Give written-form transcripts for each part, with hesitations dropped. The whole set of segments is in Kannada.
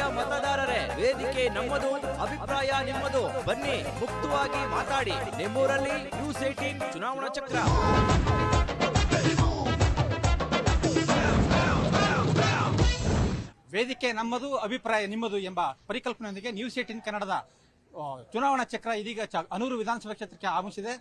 ಪ್ರಿಯ ಮತದಾರರೇ, ವೇದಿಕೆ ನಮ್ಮದು, ಅಭಿಪ್ರಾಯ ನಿಮ್ಮದು. ಬನ್ನಿ ಮುಕ್ತವಾಗಿ ಮಾತಾಡಿ. ನಿಮ್ಮೂರಲ್ಲಿ News18 ಚುನಾವಣಾ ಚಕ್ರ. ವೇದಿಕೆ ನಮ್ಮದು, ಅಭಿಪ್ರಾಯ ನಿಮ್ಮದು ಎಂಬ ಪರಿಕಲ್ಪನೆಯೊಂದಿಗೆ News18 ಕನ್ನಡದ ಚುನಾವಣಾ ಚಕ್ರ ಇದೀಗ ಅನೂರು ವಿಧಾನಸಭಾ ಕ್ಷೇತ್ರಕ್ಕೆ ಆಗಮಿಸಿದೆ.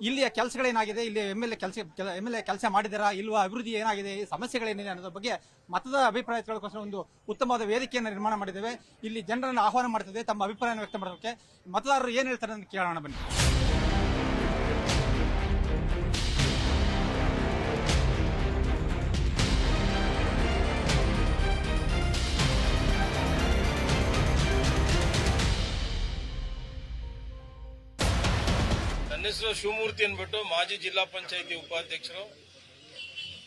ಇಲ್ಲಿಯ ಕೆಲಸಗಳೇನಾಗಿದೆ, ಇಲ್ಲಿ ಎಂ.ಎಲ್.ಎ ಕೆಲಸ ಮಾಡಿದಾರಾ ಇಲ್ವಾ, ಅಭಿವೃದ್ಧಿ ಏನಾಗಿದೆ, ಸಮಸ್ಯೆಗಳೇನಿದೆ ಅನ್ನೋದ್ರ ಬಗ್ಗೆ ಮತದ ಅಭಿಪ್ರಾಯ ತಿಳ್ಕೊಳ್ಳೋಕೆ ಒಂದು ಉತ್ತಮವಾದ ವೇದಿಕೆಯನ್ನು ನಿರ್ಮಾಣ ಮಾಡಿದ್ದೇವೆ. ಇಲ್ಲಿ ಜನರನ್ನು ಆಹ್ವಾನ ಮಾಡ್ತಿದೆ ತಮ್ಮ ಅಭಿಪ್ರಾಯವನ್ನು ವ್ಯಕ್ತ ಮಾಡೋದಕ್ಕೆ. ಮತದಾರರು ಏನ್ ಹೇಳ್ತಾರೆ ಅಂತ ಕೇಳೋಣ ಬನ್ನಿ. ನನ್ನ ಹೆಸರು ಶಿವಮೂರ್ತಿ ಅಂದ್ಬಿಟ್ಟು, ಮಾಜಿ ಜಿಲ್ಲಾ ಪಂಚಾಯಿತಿ ಉಪಾಧ್ಯಕ್ಷರು.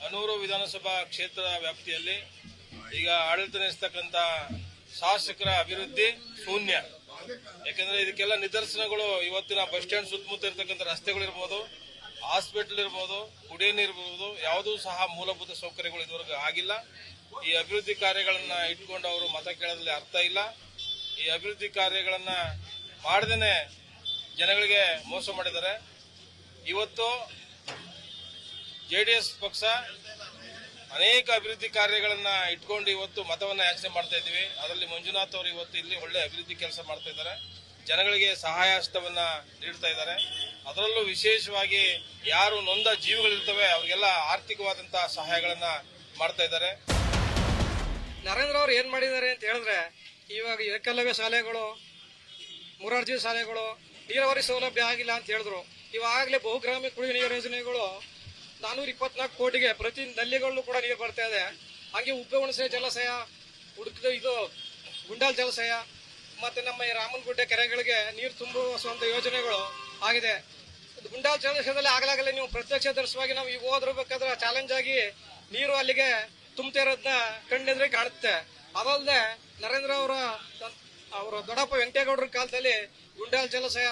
ಅನೂರು ವಿಧಾನಸಭಾ ಕ್ಷೇತ್ರ ವ್ಯಾಪ್ತಿಯಲ್ಲಿ ಈಗ ಆಡಳಿತ ನಡೆಸತಕ್ಕಂತ ಶಾಸಕರ ಅಭಿವೃದ್ಧಿ ಶೂನ್ಯ. ಯಾಕಂದ್ರೆ ಇದಕ್ಕೆಲ್ಲ ನಿದರ್ಶನಗಳು ಇವತ್ತಿನ ಬಸ್ ಸ್ಟ್ಯಾಂಡ್ ಸುತ್ತಮುತ್ತ ಇರತಕ್ಕಂಥ ರಸ್ತೆಗಳಿರ್ಬೋದು, ಹಾಸ್ಪಿಟಲ್ ಇರ್ಬೋದು, ಕುಡಿಯ ನೀರು ಇರ್ಬೋದು, ಯಾವುದೂ ಸಹ ಮೂಲಭೂತ ಸೌಕರ್ಯಗಳು ಇದುವರೆಗೂ ಆಗಿಲ್ಲ. ಈ ಅಭಿವೃದ್ಧಿ ಕಾರ್ಯಗಳನ್ನ ಇಟ್ಕೊಂಡು ಅವರು ಮತ ಕೇಳೋದ್ರಲ್ಲಿ ಅರ್ಥ ಇಲ್ಲ. ಈ ಅಭಿವೃದ್ಧಿ ಕಾರ್ಯಗಳನ್ನ ಮಾಡದೇನೆ ಜನಗಳಿಗೆ ಮೋಸ ಮಾಡಿದ್ದಾರೆ. ಇವತ್ತು ಜೆಡಿಎಸ್ ಪಕ್ಷ ಅನೇಕ ಅಭಿವೃದ್ಧಿ ಕಾರ್ಯಗಳನ್ನ ಇಟ್ಕೊಂಡು ಇವತ್ತು ಮತವನ್ನ ಯಾಚನೆ ಮಾಡ್ತಾ ಇದ್ದೀವಿ. ಅದರಲ್ಲಿ ಮಂಜುನಾಥ್ ಅವರು ಇವತ್ತು ಇಲ್ಲಿ ಒಳ್ಳೆ ಅಭಿವೃದ್ಧಿ ಕೆಲಸ ಮಾಡ್ತಾ ಇದ್ದಾರೆ, ಜನಗಳಿಗೆ ಸಹಾಯ ಹಸ್ತವನ್ನ ನೀಡ್ತಾ ಇದ್ದಾರೆ. ಅದರಲ್ಲೂ ವಿಶೇಷವಾಗಿ ಯಾರು ನೊಂದ ಜೀವಗಳಿರ್ತವೆ ಅವರಿಗೆಲ್ಲ ಆರ್ಥಿಕವಾದಂತಹ ಸಹಾಯಗಳನ್ನ ಮಾಡ್ತಾ ಇದ್ದಾರೆ. ನರೇಂದ್ರ ಅವರು ಏನ್ ಮಾಡಿದ್ದಾರೆ ಅಂತ ಹೇಳಿದ್ರೆ, ಇವಾಗ ಏಕಲವ್ಯ ಶಾಲೆಗಳು, ಮುರಾರ್ಜಿ ಶಾಲೆಗಳು, ನೀರಾವರಿ ಸೌಲಭ್ಯ ಆಗಿಲ್ಲ ಅಂತ ಹೇಳಿದ್ರು. ಇವಾಗಲೇ ಬಹುಗ್ರಾಮಿ ಕುಡಿಯುವ ನೀರು ಯೋಜನೆಗಳು 424 ಕೋಟಿಗೆ ಪ್ರತಿ ನಲ್ಲಿಗಳಲ್ಲೂ ಕೂಡ ನೀರು ಬರ್ತಾ ಇದೆ. ಹಾಗೆ ಉಬ್ಬೆ ಹುಣಸೆ ಜಲಾಶಯ, ಇದು ಗುಂಡಾಲ್ ಜಲಾಶಯ, ಮತ್ತೆ ನಮ್ಮ ರಾಮನಗುಡ್ಡೆ ಕೆರೆಗಳಿಗೆ ನೀರು ತುಂಬುವಂತ ಯೋಜನೆಗಳು ಆಗಿದೆ. ಗುಂಡಾಲ್ ಜಲಾಶಯದಲ್ಲಿ ಆಗಲಾಗಲೇ ನೀವು ಪ್ರತ್ಯಕ್ಷದರ್ಶವಾಗಿ ನಾವು ಈಗ ಹೋದ್ರಬೇಕಾದ್ರೆ ಚಾಲೆಂಜ್ ಆಗಿ ನೀರು ಅಲ್ಲಿಗೆ ತುಂಬತಾ ಇರೋದನ್ನ ಕಣ್ಣೆದ್ರೆ ಕಾಣುತ್ತೆ. ಅದಲ್ಲದೆ ನರೇಂದ್ರ ಅವರ ದೊಡ್ಡಪ್ಪ ವೆಂಕಟೇಗೌಡರ ಕಾಲದಲ್ಲಿ ಗುಂಡಾಲ್ ಜಲಾಶಯ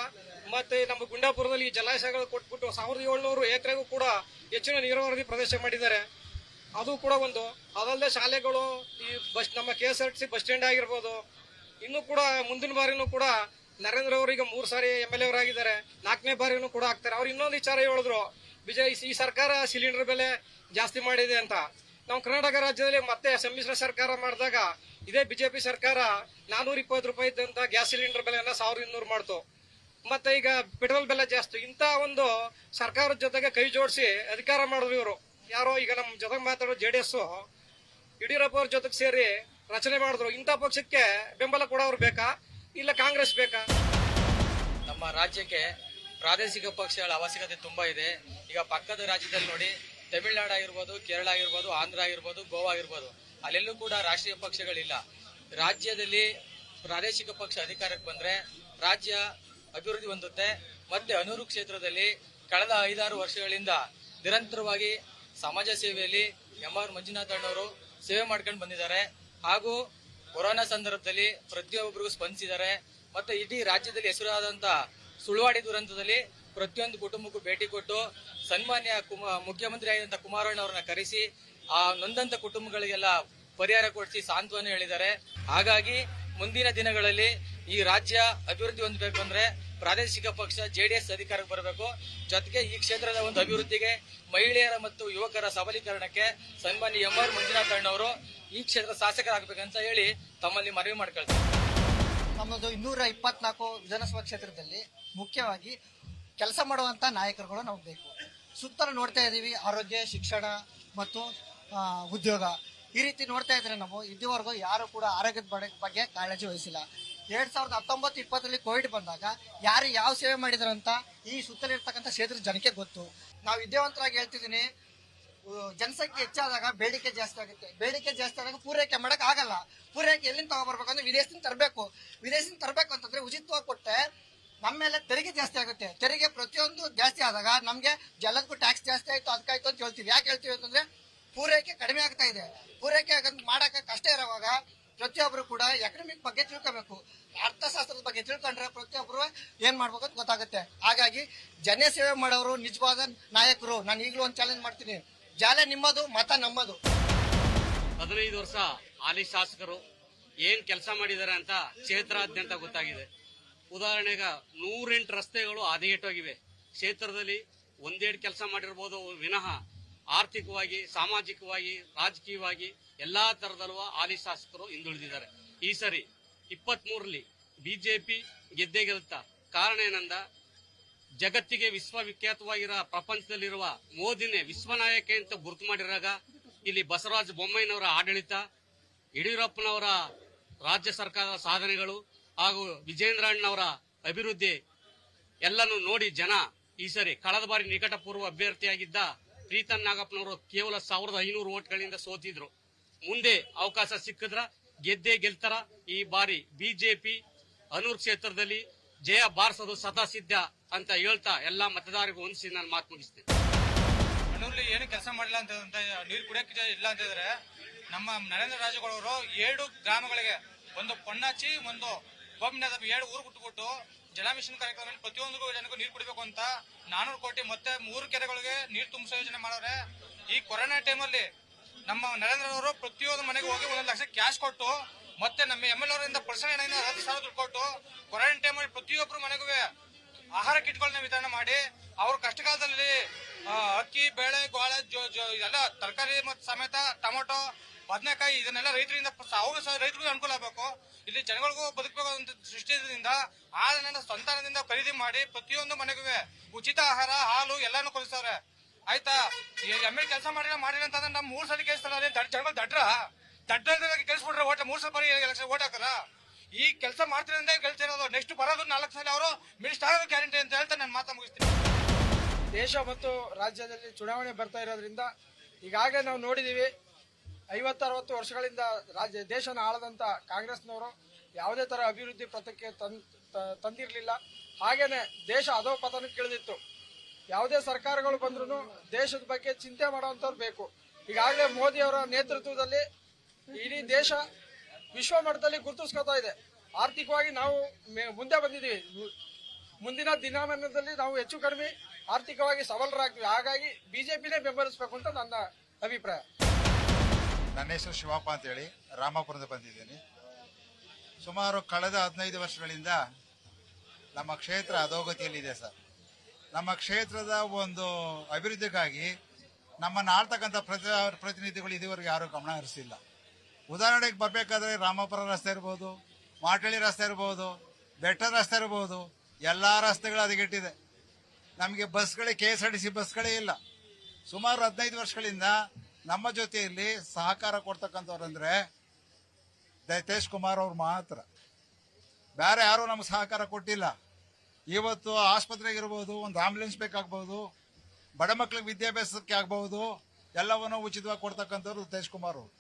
ಮತ್ತೆ ನಮ್ಮ ಗುಂಡಾಪುರದಲ್ಲಿ ಈ ಜಲಾಶಯಗಳು ಕೊಟ್ಬಿಟ್ಟು 1700 ಎಕರೆಗೂ ಕೂಡ ಹೆಚ್ಚಿನ ನೀರಾವರಿ ಪ್ರದೇಶ ಮಾಡಿದ್ದಾರೆ. ಅದು ಕೂಡ ಒಂದು. ಅದಲ್ಲದೆ ಶಾಲೆಗಳು, ಈ ನಮ್ಮ KSRTC ಬಸ್ ಸ್ಟ್ಯಾಂಡ್ ಆಗಿರ್ಬೋದು. ಇನ್ನು ಕೂಡ ಮುಂದಿನ ಬಾರಿನೂ ಕೂಡ ನರೇಂದ್ರ ಅವರಿಗೆ 3 ಸಾರಿ MLA ಅವರಾಗಿದ್ದಾರೆ, 4ನೇ ಬಾರಿನೂ ಕೂಡ ಆಗ್ತಾರೆ. ಅವ್ರು ಇನ್ನೊಂದು ವಿಚಾರ ಹೇಳಿದ್ರು, ಈ ಸರ್ಕಾರ ಸಿಲಿಂಡರ್ ಬೆಲೆ ಜಾಸ್ತಿ ಮಾಡಿದೆ ಅಂತ. ನಾವು ಕರ್ನಾಟಕ ರಾಜ್ಯದಲ್ಲಿ ಮತ್ತೆ ಸಮ್ಮಿಶ್ರ ಸರ್ಕಾರ ಮಾಡಿದಾಗ ಇದೇ ಬಿಜೆಪಿ ಸರ್ಕಾರ 420 ರೂಪಾಯಿ ಇದ್ದಂತ ಗ್ಯಾಸ್ ಸಿಲಿಂಡರ್ ಬೆಲೆಯನ್ನ 1200 ಮಾಡ್ತು. ಮತ್ತೆ ಈಗ ಪೆಟ್ರೋಲ್ ಬೆಲೆ ಜಾಸ್ತಿ. ಇಂತ ಒಂದು ಸರ್ಕಾರದ ಜೊತೆಗೆ ಕೈ ಜೋಡಿಸಿ ಅಧಿಕಾರ ಮಾಡಿದ್ರು ಇವರು. ಯಾರೋ ಈಗ ನಮ್ಮ ಜೊತೆಗೆ ಮಾತಾಡೋ JDS ಯಡಿಯೂರಪ್ಪ ಅವ್ರ ಜೊತೆಗೆ ಸೇರಿ ರಚನೆ ಮಾಡಿದ್ರು. ಇಂಥ ಪಕ್ಷಕ್ಕೆ ಬೆಂಬಲ ಕೊಡೋರು ಬೇಕಾ, ಇಲ್ಲ ಕಾಂಗ್ರೆಸ್ ಬೇಕಾ? ನಮ್ಮ ರಾಜ್ಯಕ್ಕೆ ಪ್ರಾದೇಶಿಕ ಪಕ್ಷಗಳ ಅವಶ್ಯಕತೆ ತುಂಬಾ ಇದೆ. ಈಗ ಪಕ್ಕದ ರಾಜ್ಯದಲ್ಲಿ ನೋಡಿ, ತಮಿಳುನಾಡು ಆಗಿರ್ಬೋದು, ಕೇರಳ ಆಗಿರ್ಬೋದು, ಆಂಧ್ರ ಆಗಿರ್ಬೋದು, ಗೋವಾ ಆಗಿರ್ಬೋದು, ಅಲ್ಲೆಲ್ಲೂ ಕೂಡ ರಾಷ್ಟ್ರೀಯ ಪಕ್ಷಗಳಿಲ್ಲ. ರಾಜ್ಯದಲ್ಲಿ ಪ್ರಾದೇಶಿಕ ಪಕ್ಷ ಅಧಿಕಾರಕ್ಕೆ ಬಂದ್ರೆ ರಾಜ್ಯ ಅಭಿವೃದ್ಧಿ ಹೊಂದುತ್ತೆ. ಮತ್ತೆ ಅನೂರು ಕ್ಷೇತ್ರದಲ್ಲಿ ಕಳೆದ 5-6 ವರ್ಷಗಳಿಂದ ನಿರಂತರವಾಗಿ ಸಮಾಜ ಸೇವೆಯಲ್ಲಿ MR ಮಂಜುನಾಥ್ ಅಣ್ಣವರು ಸೇವೆ ಮಾಡ್ಕೊಂಡು ಬಂದಿದ್ದಾರೆ. ಹಾಗೂ ಕೊರೋನಾ ಸಂದರ್ಭದಲ್ಲಿ ಪ್ರತಿಯೊಬ್ಬರಿಗೂ ಸ್ಪಂದಿಸಿದ್ದಾರೆ. ಮತ್ತೆ ಇಡೀ ರಾಜ್ಯದಲ್ಲಿ ಹೆಸರಾದಂತ ಸುಳ್ವಾಡಿ ದುರಂತದಲ್ಲಿ ಪ್ರತಿಯೊಂದು ಕುಟುಂಬಕ್ಕೂ ಭೇಟಿ ಕೊಟ್ಟು ಸನ್ಮಾನ್ಯ ಮುಖ್ಯಮಂತ್ರಿ ಆಗಿದ್ದಂತ ಕುಮಾರಣ್ಣ ಅವರನ್ನ ಕರೆಸಿ ಆ ನೊಂದಂತ ಕುಟುಂಬಗಳಿಗೆಲ್ಲ ಪರಿಹಾರ ಕೊಡಿಸಿ ಸಾಂತ್ವನ ಹೇಳಿದ್ದಾರೆ. ಹಾಗಾಗಿ ಮುಂದಿನ ದಿನಗಳಲ್ಲಿ ಈ ರಾಜ್ಯ ಅಭಿವೃದ್ಧಿ ಹೊಂದಬೇಕು ಅಂದ್ರೆ ಪ್ರಾದೇಶಿಕ ಪಕ್ಷ JDS ಅಧಿಕಾರಕ್ಕೆ ಬರಬೇಕು. ಜೊತೆಗೆ ಈ ಕ್ಷೇತ್ರದ ಒಂದು ಅಭಿವೃದ್ಧಿಗೆ, ಮಹಿಳೆಯರ ಮತ್ತು ಯುವಕರ ಸಬಲೀಕರಣಕ್ಕೆ ಸನ್ಮಾನ್ಯ MR ಮಂಜುನಾಥ್ ಅಣ್ಣವರು ಈ ಕ್ಷೇತ್ರ ಶಾಸಕರಾಗಬೇಕಂತ ಹೇಳಿ ತಮ್ಮಲ್ಲಿ ಮನವಿ ಮಾಡ್ಕೊಳ್ತಾರೆ. ನಮ್ಮದು 224 ವಿಧಾನಸಭಾ ಕ್ಷೇತ್ರದಲ್ಲಿ ಮುಖ್ಯವಾಗಿ ಕೆಲಸ ಮಾಡುವಂತ ನಾಯಕರುಗಳು ನಮಗೆ ಬೇಕು. ಸುತ್ತಲೂ ನೋಡ್ತಾ ಇದ್ದೀವಿ, ಆರೋಗ್ಯ, ಶಿಕ್ಷಣ ಮತ್ತು ಉದ್ಯೋಗ, ಈ ರೀತಿ ನೋಡ್ತಾ ಇದ್ರೆ ನಾವು ಇದುವರೆಗೂ ಯಾರು ಕೂಡ ಆರೋಗ್ಯದ ಬಗ್ಗೆ ಕಾಳಜಿ ವಹಿಸಿಲ್ಲ. 2019-20 ಕೋವಿಡ್ ಬಂದಾಗ ಯಾರು ಯಾವ ಸೇವೆ ಮಾಡಿದಾರಂತ ಈ ಸುತ್ತಲಿರ್ತಕ್ಕಂಥ ಕ್ಷೇತ್ರದ ಜನಕ್ಕೆ ಗೊತ್ತು. ನಾವು ವಿದ್ಯಾವಂತರಾಗಿ ಹೇಳ್ತಿದ್ದೀನಿ, ಜನಸಂಖ್ಯೆ ಹೆಚ್ಚಾದಾಗ ಬೇಡಿಕೆ ಜಾಸ್ತಿ ಆಗುತ್ತೆ. ಬೇಡಿಕೆ ಜಾಸ್ತಿ ಆದಾಗ ಪೂರೈಕೆ ಮಾಡಕ್ ಆಗಲ್ಲ. ಪೂರೈಕೆ ಎಲ್ಲಿಂದ ತಗೋಬರ್ಬೇಕಂದ್ರೆ ವಿದೇಶದಿಂದ ತರಬೇಕು ಅಂತಂದ್ರೆ ಉಚಿತವಾಗಿ ಕೊಟ್ಟೆ ನಮ್ಮ ಮೇಲೆ ತೆರಿಗೆ ಜಾಸ್ತಿ ಆಗುತ್ತೆ. ತೆರಿಗೆ ಪ್ರತಿಯೊಂದು ಜಾಸ್ತಿ ಆದಾಗ ನಮ್ಗೆ ಎಲ್ಲದಕ್ಕೂ ಟ್ಯಾಕ್ಸ್ ಜಾಸ್ತಿ ಆಯ್ತು, ಅದಕ್ಕಾಯ್ತು ಅಂತ ಹೇಳ್ತೀವಿ. ಯಾಕೆ ಹೇಳ್ತೀವಿ ಅಂತಂದ್ರೆ ಪೂರೈಕೆ ಕಡಿಮೆ ಆಗ್ತಾ ಇದೆ. ಪೂರೈಕೆ ಮಾಡಕ್ಕೆ ಕಷ್ಟ ಇರುವಾಗ ಪ್ರತಿಯೊಬ್ಬರು ಕೂಡ ಎಕನಾಮಿಕ್ ಬಗ್ಗೆ ತಿಳ್ಕೋಬೇಕು, ಅರ್ಥಶಾಸ್ತ್ರದ ಬಗ್ಗೆ ತಿಳ್ಕೊಂಡ್ರೆ ಪ್ರತಿಯೊಬ್ಬರು ಏನ್ ಮಾಡ್ಬೇಕು ಅಂತ ಗೊತ್ತಾಗುತ್ತೆ. ಹಾಗಾಗಿ ಜನ ಸೇವೆ ಮಾಡೋರು ನಿಜವಾದ ನಾಯಕರು. ನಾನು ಈಗಲೂ ಒಂದು ಚಾಲೆಂಜ್ ಮಾಡ್ತೀನಿ, ಜಾಲೆ ನಿಮ್ಮದು, ಮತ ನಮ್ಮದು. 15 ವರ್ಷ ಹಾಲಿ ಶಾಸಕರು ಏನ್ ಕೆಲಸ ಮಾಡಿದ್ದಾರೆ ಅಂತ ಕ್ಷೇತ್ರಾದ್ಯಂತ ಗೊತ್ತಾಗಿದೆ. ಉದಾಹರಣೆಗೆ 108 ರಸ್ತೆಗಳು ಹದಗೆಟ್ಟೋಗಿವೆ. ಕ್ಷೇತ್ರದಲ್ಲಿ ಒಂದೆರಡು ಕೆಲಸ ಮಾಡಿರ್ಬೋದು ವಿನಃ ಆರ್ಥಿಕವಾಗಿ, ಸಾಮಾಜಿಕವಾಗಿ, ರಾಜಕೀಯವಾಗಿ ಎಲ್ಲಾ ತರದಲ್ಲೂ ಹಾಲಿ ಶಾಸಕರು ಹಿಂದುಳಿದಿದ್ದಾರೆ. ಈ ಸರಿ 23ರಲ್ಲಿ ಬಿಜೆಪಿ ಗೆದ್ದೇ ಗೆಲ್ತಾ. ಕಾರಣ ಏನಂದ, ಜಗತ್ತಿಗೆ ವಿಶ್ವವಿಖ್ಯಾತವಾಗಿರೋ ಪ್ರಪಂಚದಲ್ಲಿರುವ ಮೋದಿನೇ ವಿಶ್ವನಾಯಕ ಅಂತ ಗುರುತು ಮಾಡಿರಾಗ ಇಲ್ಲಿ ಬಸವರಾಜ ಬೊಮ್ಮಾಯಿನವರ ಆಡಳಿತ, ಯಡಿಯೂರಪ್ಪನವರ ರಾಜ್ಯ ಸರ್ಕಾರದ ಸಾಧನೆಗಳು ಹಾಗೂ ವಿಜೇಂದ್ರಣ್ಣವರ ಅಭಿವೃದ್ಧಿ ಎಲ್ಲನೂ ನೋಡಿ ಜನ ಈ ಸರಿ ಕಳೆದ ಬಾರಿ ನಿಕಟಪೂರ್ವ ಅಭ್ಯರ್ಥಿಯಾಗಿದ್ದ ಪ್ರೀತಮ್ ನಾಗಪ್ಪನವರು ಕೇವಲ 1500 ಓಟ್ಗಳಿಂದ ಸೋತಿದ್ರು. ಮುಂದೆ ಅವಕಾಶ ಸಿಕ್ಕಿದ್ರ ಗೆದ್ದೇ ಗೆಲ್ತಾರ. ಈ ಬಾರಿ ಬಿಜೆಪಿ ಅನೂರು ಕ್ಷೇತ್ರದಲ್ಲಿ ಜಯ ಬಾರಿಸೋದು ಸದಾ ಅಂತ ಹೇಳ್ತಾ ಎಲ್ಲಾ ಮತದಾರರಿಗೂ ಹೊಂದಿಸಿ ನಾನು ಮಾತು ಮುಗಿಸ್ತೇನೆ. ಅನೂರ್ಲಿ ಏನು ಕೆಲಸ ಮಾಡಿಲ್ಲ ಅಂತ ನೀರು ಕುಡಿಯಕ್ಕೆ ಇಲ್ಲ ಅಂತ ಹೇಳಿದ್ರೆ ನಮ್ಮ ನರೇಂದ್ರ ರಾಜುಗಳವರು 7 ಗ್ರಾಮಗಳಿಗೆ, ಒಂದು ಪೊನ್ನಾಚಿ, ಒಂದು ಗೋಪಿನಾಥ, 7 ಊರು ಬಿಟ್ಟುಬಿಟ್ಟು ಜಲ ಮಿಷನ್ ಕಾರ್ಯಕ್ರಮದಲ್ಲಿ ಪ್ರತಿಯೊಂದು ಜನಕ್ಕೂ ನೀರು ಕುಡಿಬೇಕು ಅಂತ 400 ಕೋಟಿ ಮತ್ತೆ 3 ಕೆರೆಗಳಿಗೆ ನೀರು ತುಂಬಿಸೋ ಯೋಜನೆ ಮಾಡವ್ರೆ. ಈ ಕೊರೋನಾ ಟೈಮಲ್ಲಿ ನಮ್ಮ ನರೇಂದ್ರ ಅವರು ಪ್ರತಿಯೊಂದು ಮನೆಗೆ ಹೋಗಿ 1 ಲಕ್ಷ ಕ್ಯಾಶ್ ಕೊಟ್ಟು ಮತ್ತೆ ನಮ್ಮ MLA ಅವರಿಂದ ಪರ್ಸನಲ್ 10,000 ದುಡ್ಡು ಕೊಟ್ಟು ಕೊರೋನಾ ಟೈಮಲ್ಲಿ ಪ್ರತಿಯೊಬ್ಬರು ಮನೆಗೂ ಆಹಾರ ಕಿಟ್ಗಳನ್ನ ವಿತರಣೆ ಮಾಡಿ ಅವ್ರ ಕಷ್ಟಕಾಲದಲ್ಲಿ ಅಕ್ಕಿ, ಬೇಳೆ, ಗೋಳ, ಎಲ್ಲ ತರಕಾರಿ ಮತ್ತು ಸಮೇತ ಟೊಮೊಟೊ, ಬದನೆಕಾಯಿ ಇದನ್ನೆಲ್ಲ ರೈತರಿಂದ ರೈತರಿಗೂ ಅನುಕೂಲ ಆಗಬೇಕು, ಇಲ್ಲಿ ಜನಗಳಿಗೂ ಬದುಕಬೇಕು ಅಂತ ಸೃಷ್ಟಿಯಿಂದ ಆದನ್ನ ಸಂತಾನದಿಂದ ಖರೀದಿ ಮಾಡಿ ಪ್ರತಿಯೊಂದು ಮನೆಗೂ ಉಚಿತ ಆಹಾರ, ಹಾಲು ಎಲ್ಲಾನು ಕೊಡಿಸ್ತಾರೆ. ಆಯ್ತಾ, MLA ಕೆಲಸ ಮಾಡಿಲ್ಲ ಅಂತಂದ್ರೆ ನಮ್ 3 ಸಲ ಕೇಳಿಸ್ತಾರೆ. ಜನಗಳು ದಡ್ಡ ಕೆಲ್ಸ್ಬಿಟ್ರೆ ಓಟ 3 ಸಲ ಎಲೆಕ್ಷನ್ ಓಟ್ ಹಾಕರ. ಈ ಕೆಲಸ ಮಾಡ್ತಿರೋದೇ ಗೆಲ್ತಿರೋದು. ನೆಕ್ಸ್ಟ್ ಬರೋದು 4 ಸಲ ಅವರು ಮಿನಿಸ್ಟರ್ ಆಗೋ ಗ್ಯಾರಂಟಿ ಅಂತ ಹೇಳ್ತಾ ನಾನು ಮಾತಾ ಮುಗಿಸ್ತೀನಿ. ದೇಶ ಮತ್ತು ರಾಜ್ಯದಲ್ಲಿ ಚುನಾವಣೆ ಬರ್ತಾ ಇರೋದ್ರಿಂದ ಈಗಾಗಲೇ ನಾವು ನೋಡಿದೀವಿ, 50-60 ವರ್ಷಗಳಿಂದ ದೇಶನ ಆಳದಂತ ಕಾಂಗ್ರೆಸ್ನವರು ಯಾವುದೇ ತರ ಅಭಿವೃದ್ಧಿ ಪಥಕ್ಕೆ ತಂದಿರಲಿಲ್ಲ. ಹಾಗೇನೆ ದೇಶ ಅಧೋಪತನಕ್ಕೆ ಇಳಿದಿತ್ತು. ಯಾವುದೇ ಸರ್ಕಾರಗಳು ಬಂದ್ರು ದೇಶದ ಬಗ್ಗೆ ಚಿಂತೆ ಮಾಡುವಂತವ್ರು ಬೇಕು. ಈಗಾಗಲೇ ಮೋದಿ ಅವರ ನೇತೃತ್ವದಲ್ಲಿ ಇಡೀ ದೇಶ ವಿಶ್ವ ಮಟ್ಟದಲ್ಲಿ ಗುರುತಿಸ್ಕೊತಾ ಇದೆ. ಆರ್ಥಿಕವಾಗಿ ನಾವು ಮುಂದೆ ಬಂದಿದ್ದೀವಿ. ಮುಂದಿನ ದಿನಮಾನದಲ್ಲಿ ನಾವು ಹೆಚ್ಚು ಕಡಿಮೆ ಆರ್ಥಿಕವಾಗಿ ಸಬಲರಾಗ್ತೀವಿ. ಹಾಗಾಗಿ ಬಿಜೆಪಿನೇ ಬೆಂಬಲಿಸಬೇಕು ಅಂತ ನನ್ನ ಅಭಿಪ್ರಾಯ. ನನ್ನ ಹೆಸರು ಶಿವಪ್ಪ ಅಂತೇಳಿ ರಾಮಾಪುರದಿಂದ ಬಂದಿದ್ದೀನಿ. ಸುಮಾರು ಕಳೆದ 15 ವರ್ಷಗಳಿಂದ ನಮ್ಮ ಕ್ಷೇತ್ರ ಅಧೋಗತಿಯಲ್ಲಿದೆ ಸರ್. ನಮ್ಮ ಕ್ಷೇತ್ರದ ಒಂದು ಅಭಿವೃದ್ಧಿಗಾಗಿ ನಮ್ಮನ್ನು ಆಳ್ತಕ್ಕಂಥ ಪ್ರತಿನಿಧಿಗಳು ಇದುವರೆಗೆ ಯಾರೂ ಗಮನ ಹರಿಸಿಲ್ಲ. ಉದಾಹರಣೆಗೆ ಬರಬೇಕಾದ್ರೆ ರಾಮಾಪುರ ರಸ್ತೆ ಇರ್ಬೋದು, ಮಾಟಳ್ಳಿ ರಸ್ತೆ ಇರ್ಬೋದು, ಬೆಟ್ಟ ರಸ್ತೆ ಇರ್ಬೋದು, ಎಲ್ಲ ರಸ್ತೆಗಳು ಹದಗೆಟ್ಟಿದೆ. ನಮಗೆ ಬಸ್ಗಳೇ, KSRTC ಬಸ್ಗಳೇ ಇಲ್ಲ. ಸುಮಾರು 15 ವರ್ಷಗಳಿಂದ ನಮ್ಮ ಜೊತೆಯಲ್ಲಿ ಸಹಕಾರ ಕೊಡ್ತಕ್ಕಂಥವ್ರಂದ್ರೆ ದೈತೇಶ್ ಕುಮಾರ್ ಅವ್ರು ಮಾತ್ರ. ಬೇರೆ ಯಾರು ನಮ್ಗೆ ಸಹಕಾರ ಕೊಟ್ಟಿಲ್ಲ. ಇವತ್ತು ಆಸ್ಪತ್ರೆಗಿರ್ಬೋದು, ಒಂದು ಆಂಬ್ಯುಲೆನ್ಸ್ ಬೇಕಾಗ್ಬೋದು, ಬಡ ಮಕ್ಕಳಿಗೆ ವಿದ್ಯಾಭ್ಯಾಸಕ್ಕೆ ಆಗ್ಬಹುದು, ಎಲ್ಲವನ್ನೂ ಉಚಿತವಾಗಿ ಕೊಡ್ತಕ್ಕಂಥವ್ರು ದೈತೇಶ್ ಕುಮಾರ್ ಅವರು.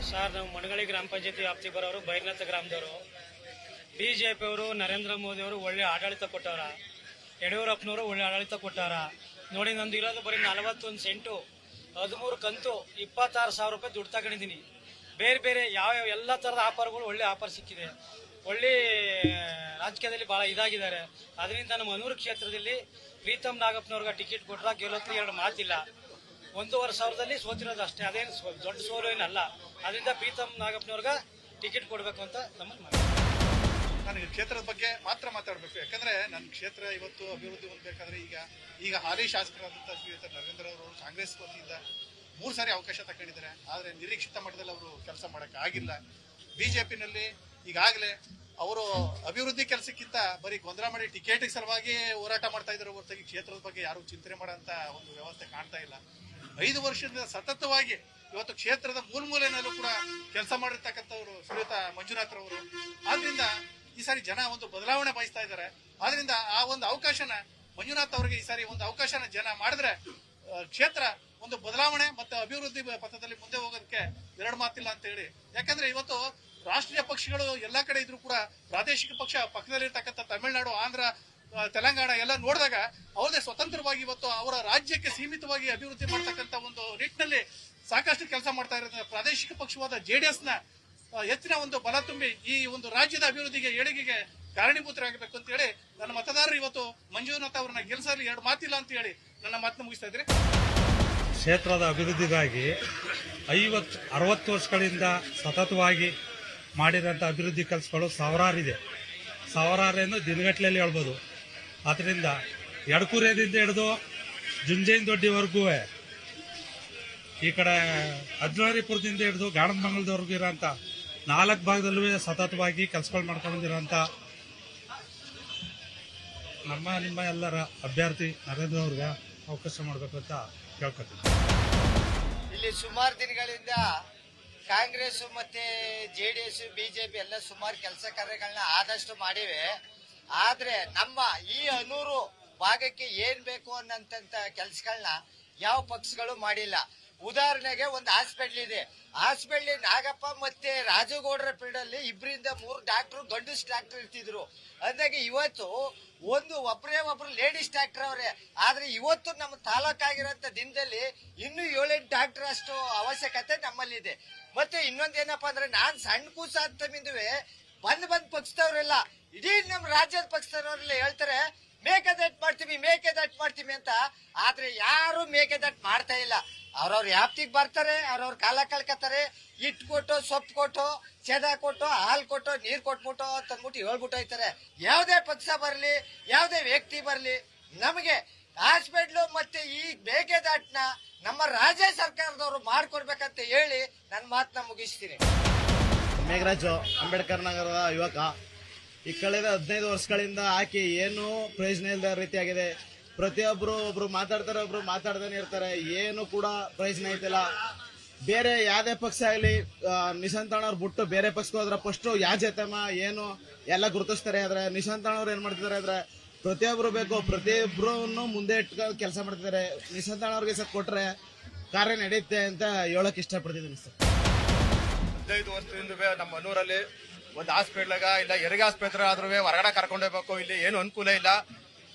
ಸರ್, ನಾವು ಮಣಗಳಿ ಗ್ರಾಮ ಪಂಚಾಯತಿ ವ್ಯಾಪ್ತಿ ಬರೋರು, ಬೈರ್ನಾಥ ಗ್ರಾಮದವರು. ಬಿಜೆಪಿ ಅವರು, ನರೇಂದ್ರ ಮೋದಿ ಅವರು ಒಳ್ಳೆ ಆಡಳಿತ ಕೊಟ್ಟವ್ರ, ಯಡಿಯೂರಪ್ಪನವರು ಒಳ್ಳೆ ಆಡಳಿತ ಕೊಟ್ಟಾರ. ನೋಡಿ, ನಂದು ಇರೋದು ಬರೀ 41 ಸೆಂಟು, 13 ಕಂತು, 26,000 ರೂಪಾಯಿ ದುಡ್ಡು ತಗೊಂಡಿದ್ದೀನಿ. ಬೇರೆ ಬೇರೆ ಯಾವ ಎಲ್ಲ ತರದ ಆಫರ್ಗಳು, ಒಳ್ಳೆ ಆಫರ್ ಸಿಕ್ಕಿದೆ. ಒಳ್ಳೆ ರಾಜಕೀಯದಲ್ಲಿ ಬಹಳ ಇದಾಗಿದ್ದಾರೆ. ಅದರಿಂದ ನಮ್ಮ ಅನೂರು ಕ್ಷೇತ್ರದಲ್ಲಿ ಪ್ರೀತಮ್ ನಾಗಪ್ಪನವ್ರಿಗೆ ಟಿಕೆಟ್ ಕೊಟ್ರ ಗೆಲ್ಲೋತ್ರ 2 ಮಾತಿಲ್ಲ. 1,500 ಸೋತಿರೋದು ಅಷ್ಟೇ, ಅದೇನು ದೊಡ್ಡ ಸೋಲು ಏನಲ್ಲ. ಅದರಿಂದ ಪ್ರೀತಮ್ ನಾಗಪ್ಪನವ್ರಿಗೆ ಟಿಕೆಟ್ ಕೊಡಬೇಕು ಅಂತ ನಮ್ಮಲ್ಲಿ ನನಗೆ ಕ್ಷೇತ್ರದ ಬಗ್ಗೆ ಮಾತ್ರ ಮಾತಾಡಬೇಕು. ಯಾಕಂದ್ರೆ ನನ್ನ ಕ್ಷೇತ್ರ ಇವತ್ತು ಅಭಿವೃದ್ಧಿ ಹೊಂದಬೇಕಾದ್ರೆ ಈಗ ಹಾಲಿ ಶಾಸಕರಾದಂಥ ಶ್ರೀಯುತ ನರೇಂದ್ರ ಅವರು ಕಾಂಗ್ರೆಸ್ ವತಿಯಿಂದ 3 ಸಾರಿ ಅವಕಾಶ ತಗೊಂಡಿದ್ದಾರೆ. ಆದರೆ ನಿರೀಕ್ಷಿತ ಮಟ್ಟದಲ್ಲಿ ಅವರು ಕೆಲಸ ಮಾಡೋಕ್ಕೆ ಆಗಿಲ್ಲ. ಬಿಜೆಪಿನಲ್ಲಿ ಈಗಾಗಲೇ ಅವರು ಅಭಿವೃದ್ಧಿ ಕೆಲಸಕ್ಕಿಂತ ಬರೀ ಗೊಂದಲ ಮಾಡಿ ಟಿಕೆಟ್ ಸಲುವಾಗಿ ಹೋರಾಟ ಮಾಡ್ತಾ ಇದ್ದಾರೆ ಹೊರತಾಗಿ ಕ್ಷೇತ್ರದ ಬಗ್ಗೆ ಯಾರು ಚಿಂತನೆ ಮಾಡೋಂಥ ಒಂದು ವ್ಯವಸ್ಥೆ ಕಾಣ್ತಾ ಇಲ್ಲ. 5 ವರ್ಷದಿಂದ ಸತತವಾಗಿ ಇವತ್ತು ಕ್ಷೇತ್ರದ ಮೂಲೆಯಲ್ಲೂ ಕೂಡ ಕೆಲಸ ಮಾಡಿರ್ತಕ್ಕಂಥವ್ರು ಶ್ರೀಯುತ ಮಂಜುನಾಥ್ ರವರು. ಆದ್ರಿಂದ ಈ ಸಾರಿ ಜನ ಒಂದು ಬದಲಾವಣೆ ಬಯಸ್ತಾ ಇದ್ದಾರೆ. ಆದ್ರಿಂದ ಆ ಒಂದು ಅವಕಾಶನ ಮಂಜುನಾಥ್ ಅವರಿಗೆ ಈ ಸಾರಿ ಒಂದು ಅವಕಾಶನ ಜನ ಮಾಡಿದ್ರೆ ಕ್ಷೇತ್ರ ಒಂದು ಬದಲಾವಣೆ ಮತ್ತು ಅಭಿವೃದ್ಧಿ ಪಥದಲ್ಲಿ ಮುಂದೆ ಹೋಗೋದಕ್ಕೆ 2 ಮಾತಿಲ್ಲ ಅಂತ ಹೇಳಿ. ಯಾಕಂದ್ರೆ ಇವತ್ತು ರಾಷ್ಟ್ರೀಯ ಪಕ್ಷಗಳು ಎಲ್ಲಾ ಕಡೆ ಇದ್ರು ಕೂಡ ಪ್ರಾದೇಶಿಕ ಪಕ್ಷ ಪಕ್ಕದಲ್ಲಿರ್ತಕ್ಕಂಥ ತಮಿಳುನಾಡು, ಆಂಧ್ರ, ತೆಲಂಗಾಣ ಎಲ್ಲ ನೋಡಿದಾಗ ಅವ್ರದೇ ಸ್ವತಂತ್ರವಾಗಿ ಇವತ್ತು ಅವರ ರಾಜ್ಯಕ್ಕೆ ಸೀಮಿತವಾಗಿ ಅಭಿವೃದ್ಧಿ ಮಾಡ್ತಕ್ಕಂಥ ಒಂದು ನಿಟ್ಟಿನಲ್ಲಿ ಸಾಕಷ್ಟು ಕೆಲಸ ಮಾಡ್ತಾ ಇರೋದ್ರಿಂದ ಪ್ರಾದೇಶಿಕ ಪಕ್ಷವಾದ JDS ನ ಹೆಚ್ಚಿನ ಒಂದು ಬಲ ತುಂಬಿ ಈ ಒಂದು ರಾಜ್ಯದ ಅಭಿವೃದ್ಧಿಗೆ, ಏಳಿಗೆಗೆ ಕಾರಣೀಭೂತರಾಗಬೇಕು ಅಂತ ಹೇಳಿ ನನ್ನ ಮತದಾರರು ಇವತ್ತು ಮಂಜುನಾಥ್ ಅವರನ್ನ ಗೆಲ್ಸಲಿ 2 ಮಾತಿಲ್ಲ ಅಂತ ಹೇಳಿ ನನ್ನ ಮಾತನ್ನ ಮುಗಿಸ್ತಾ ಇದ್ರೆ. ಕ್ಷೇತ್ರದ ಅಭಿವೃದ್ಧಿಗಾಗಿ 50-60 ವರ್ಷಗಳಿಂದ ಸತತವಾಗಿ ಮಾಡಿರೋಂಥ ಅಭಿವೃದ್ಧಿ ಕೆಲಸಗಳು ಸಾವಿರಾರೇನು ದಿನಗಟ್ಟಲೆಯಲ್ಲಿ ಹೇಳ್ಬೋದು. ಅದರಿಂದ ಎಡಕೂರೇದಿಂದ ಹಿಡಿದು ಜುಂಜೇನ್ ದೊಡ್ಡಿವರೆಗೂ, ಈ ಕಡೆ ಅಜ್ನಾರಿಪುರದಿಂದ ಹಿಡಿದು ಗಾಣದಮಂಗಲದವರೆಗೂ ಇರೋಂಥ 4 ಭಾಗದಲ್ಲೂ ಸತತವಾಗಿ ಕೆಲಸಗಳು ಮಾಡ್ಕೊಂಡಿರೋಂಥ ನಿಮ್ಮ ಎಲ್ಲರ ಅಭ್ಯರ್ಥಿ ನರೇಂದ್ರ ಅವ್ರಿಗೆ ಅವಕಾಶ ಮಾಡಬೇಕು ಅಂತ ಕೇಳ್ಕೊತೀನಿ. ಇಲ್ಲಿ ಸುಮಾರು ದಿನಗಳಿಂದ ಕಾಂಗ್ರೆಸ್ ಮತ್ತೆ JDS BJP ಎಲ್ಲ ಸುಮಾರು ಕೆಲಸ ಕಾರ್ಯಗಳನ್ನ ಆದಷ್ಟು ಮಾಡಿವೆ. ಆದ್ರೆ ನಮ್ಮ ಈ ಅನೂರು ಭಾಗಕ್ಕೆ ಏನ್ ಬೇಕು ಅನ್ನಂತ ಕೆಲಸಗಳನ್ನ ಯಾವ ಪಕ್ಷಗಳು ಮಾಡಿಲ್ಲ. ಉದಾಹರಣೆಗೆ ಒಂದು ಹಾಸ್ಪಿಟಲ್ ಇದೆ. ಹಾಸ್ಪಿಟಲ್ ನಾಗಪ್ಪ ಮತ್ತೆ ರಾಜುಗೌಡರ ಪೀರಿಯಡ್ ಅಲ್ಲಿ 2-3 ಡಾಕ್ಟರ್ ಗಂಡಸ್ ಡಾಕ್ಟರ್ ಇರ್ತಿದ್ರು. ಅಂದಾಗೆ ಇವತ್ತು ಒಬ್ರು ಲೇಡೀಸ್ ಡಾಕ್ಟರ್ ಅವರೇ. ಆದ್ರೆ ಇವತ್ತು ನಮ್ಮ ತಾಲೂಕಾಗಿರೋಂಥ ದಿನದಲ್ಲಿ ಇನ್ನೂ 7-8 ಡಾಕ್ಟರ್ ಅಷ್ಟು ಅವಶ್ಯಕತೆ ನಮ್ಮಲ್ಲಿದೆ. ಮತ್ತೆ ಇನ್ನೊಂದೇನಪ್ಪಾ ಅಂದ್ರೆ ನಾನ್ ಸಣ್ಣ ಕೂಸ ಅಂತ ಮಿಂದುವೆ ಬಂದ್ ಪಕ್ಷದವರೆಲ್ಲ ಇಡೀ ನಮ್ಮ ರಾಜ್ಯದ ಪಕ್ಷದವರೆಲ್ಲ ಹೇಳ್ತಾರೆ ಮೇಕೆದಾಟು ಮಾಡ್ತೀವಿ ಅಂತ. ಆದ್ರೆ ಯಾರು ಮೇಕೆದಾಟು ಮಾಡ್ತಾ ಇಲ್ಲ. ಅವ್ರವ್ರ ವ್ಯಾಪ್ತಿಗೆ ಬರ್ತಾರೆ, ಅವ್ರವ್ರ ಕಾಲ ಕಳ್ಕತ್ತಾರೆ. ಇಟ್ಟು ಕೊಟ್ಟು, ಸೊಪ್ಪು ಕೊಟ್ಟು, ಸೆದ ಕೊಟ್ಟು, ಹಾಲು ಕೊಟ್ಟು, ನೀರ್ ಕೊಟ್ಬಿಟ್ಟು ಅಂತಂದ್ಬಿಟ್ಟು ಹೇಳ್ಬಿಟ್ಟು ಹೋಯ್ತಾರೆ. ಯಾವುದೇ ಪಕ್ಷ ಬರ್ಲಿ, ಯಾವುದೇ ವ್ಯಕ್ತಿ ಬರ್ಲಿ, ನಮಗೆ ಹಾಸ್ಪಿಟ್ಲು ಮತ್ತೆ ಈ ಮೇಕೆದಾಟನ್ನ ನಮ್ಮ ರಾಜ್ಯ ಸರ್ಕಾರದವರು ಮಾಡ್ಕೊಡ್ಬೇಕಂತ ಹೇಳಿ ನನ್ನ ಮಾತನ್ನ ಮುಗಿಸ್ತೀನಿ. ಮೇಘರಾಜು, ಅಂಬೇಡ್ಕರ್ ನಗರದ ಯುವಕ. ಈ ಕಳೆದ 15 ವರ್ಷಗಳಿಂದ ಹಾಕಿ ಏನು ಪ್ರಯೋಜನ ಇಲ್ಲದ ರೀತಿಯಾಗಿದೆ. ಒಬ್ರು ಮಾತಾಡ್ತಾರೆ, ಒಬ್ರು ಮಾತಾಡ್ತಾನೆ ಇರ್ತಾರೆ. ಏನು ಕೂಡ ಪ್ರಯೋಜನ ಐತಿಲ್ಲ. ಬೇರೆ ಯಾವ್ದೇ ಪಕ್ಷ ಆಗಲಿ ನಿಶಾಂತಣ್ಣವ್ರು ಬಿಟ್ಟು ಬೇರೆ ಪಕ್ಷಕ್ಕೆ ಹೋದ್ರೆ ಫಸ್ಟ್ ಯಾವ ಜೊತೆಮ ಏನು ಎಲ್ಲ ಗುರುತಿಸ್ತಾರೆ. ಆದ್ರೆ ನಿಶಾಂತಣ್ಣವ್ರು ಏನ್ ಮಾಡ್ತಿದ್ದಾರೆ ಅಂದ್ರೆ ಪ್ರತಿಯೊಬ್ರು ಬೇಕು, ಪ್ರತಿಯೊಬ್ರು ಮುಂದೆ ಇಟ್ಕೊಂಡು ಕೆಲಸ ಮಾಡ್ತಿದ್ದಾರೆ. ನಿಶಾಂತಣ್ಣವ್ರಿಗೆ ಸತ್ ಕೊಟ್ರೆ ಕಾರ್ಯ ನಡೆಯುತ್ತೆ ಅಂತ ಹೇಳಕ್ ಇಷ್ಟಪಡ್ತಿದ್ದೀನಿ ಸರ್. 15 ವರ್ಷದಿಂದ ನಮ್ಮ ಮನೂರಲ್ಲಿ ಒಂದು ಹಾಸ್ಪಿಟ್ಲಾಗ ಇಲ್ಲ ಹೆರಿಗೆ ಆಸ್ಪತ್ರೆ ಆದ್ರೂ ಹೊರಗಡೆ ಕರ್ಕೊಂಡು ಹೋಗ್ಬೇಕು. ಇಲ್ಲಿ ಏನು ಅನುಕೂಲ ಇಲ್ಲ.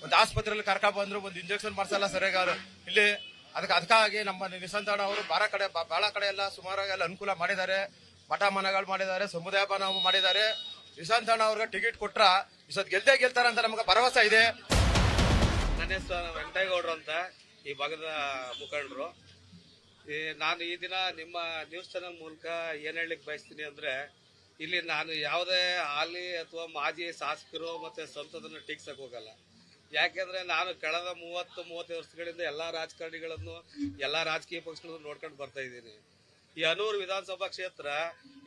ಒಂದು ಆಸ್ಪತ್ರೆಯಲ್ಲಿ ಕರ್ಕೊಂಡ್ ಬಂದ್ರು ಒಂದು ಇಂಜೆಕ್ಷನ್ ಮಾಡ್ಸಲ್ಲ ಸರಿಯಾಗಿ ಇಲ್ಲಿ. ಅದಕ್ಕಾಗಿ ನಮ್ಮ ನಿಶಾಂತಣ್ಣ ಅವರು ಬಹಳ ಕಡೆ ಎಲ್ಲ ಸುಮಾರಾಗಿ ಎಲ್ಲ ಅನುಕೂಲ ಮಾಡಿದ್ದಾರೆ. ಮಠ ಮನೆಗಳು ಮಾಡಿದ್ದಾರೆ, ಸಮುದಾಯ ಭವನ ಮಾಡಿದ್ದಾರೆ. ನಿಶಾಂತಣ್ಣ ಅವ್ರಿಗೆ ಟಿಕೆಟ್ ಕೊಟ್ರ ಈ ಸತ್ ಗೆಲ್ತಾರೆ ಅಂತ ನಮ್ಗೆ ಭರವಸೆ ಇದೆ. ನನ್ನ ಹೆಸರು ವೆಂಕಟೇಗೌಡರು ಅಂತ, ಈ ಭಾಗದ ಮುಖಂಡರು. ನಾನು ಈ ದಿನ ನಿಮ್ಮ ನ್ಯೂಸ್ ಚಾನೆಲ್ ಮೂಲಕ ಏನ್ ಹೇಳಲಿಕ್ಕೆ ಬಯಸ್ತೀನಿ ಅಂದ್ರೆ, ಇಲ್ಲಿ ನಾನು ಯಾವುದೇ ಹಾಲಿ ಅಥವಾ ಮಾಜಿ ಶಾಸಕರು ಮತ್ತೆ ಸಂಸದನ್ನು ಟೀಕ್ಸಕ್ ಹೋಗಲ್ಲ. ಯಾಕೆಂದ್ರೆ ನಾನು ಕಳೆದ 30-35 ವರ್ಷಗಳಿಂದ ಎಲ್ಲಾ ರಾಜಕಾರಣಿಗಳನ್ನು, ಎಲ್ಲಾ ರಾಜಕೀಯ ಪಕ್ಷಗಳನ್ನು ನೋಡ್ಕೊಂಡು ಬರ್ತಾ ಇದ್ದೀನಿ. ಈ ಅನೂರು ವಿಧಾನಸಭಾ ಕ್ಷೇತ್ರ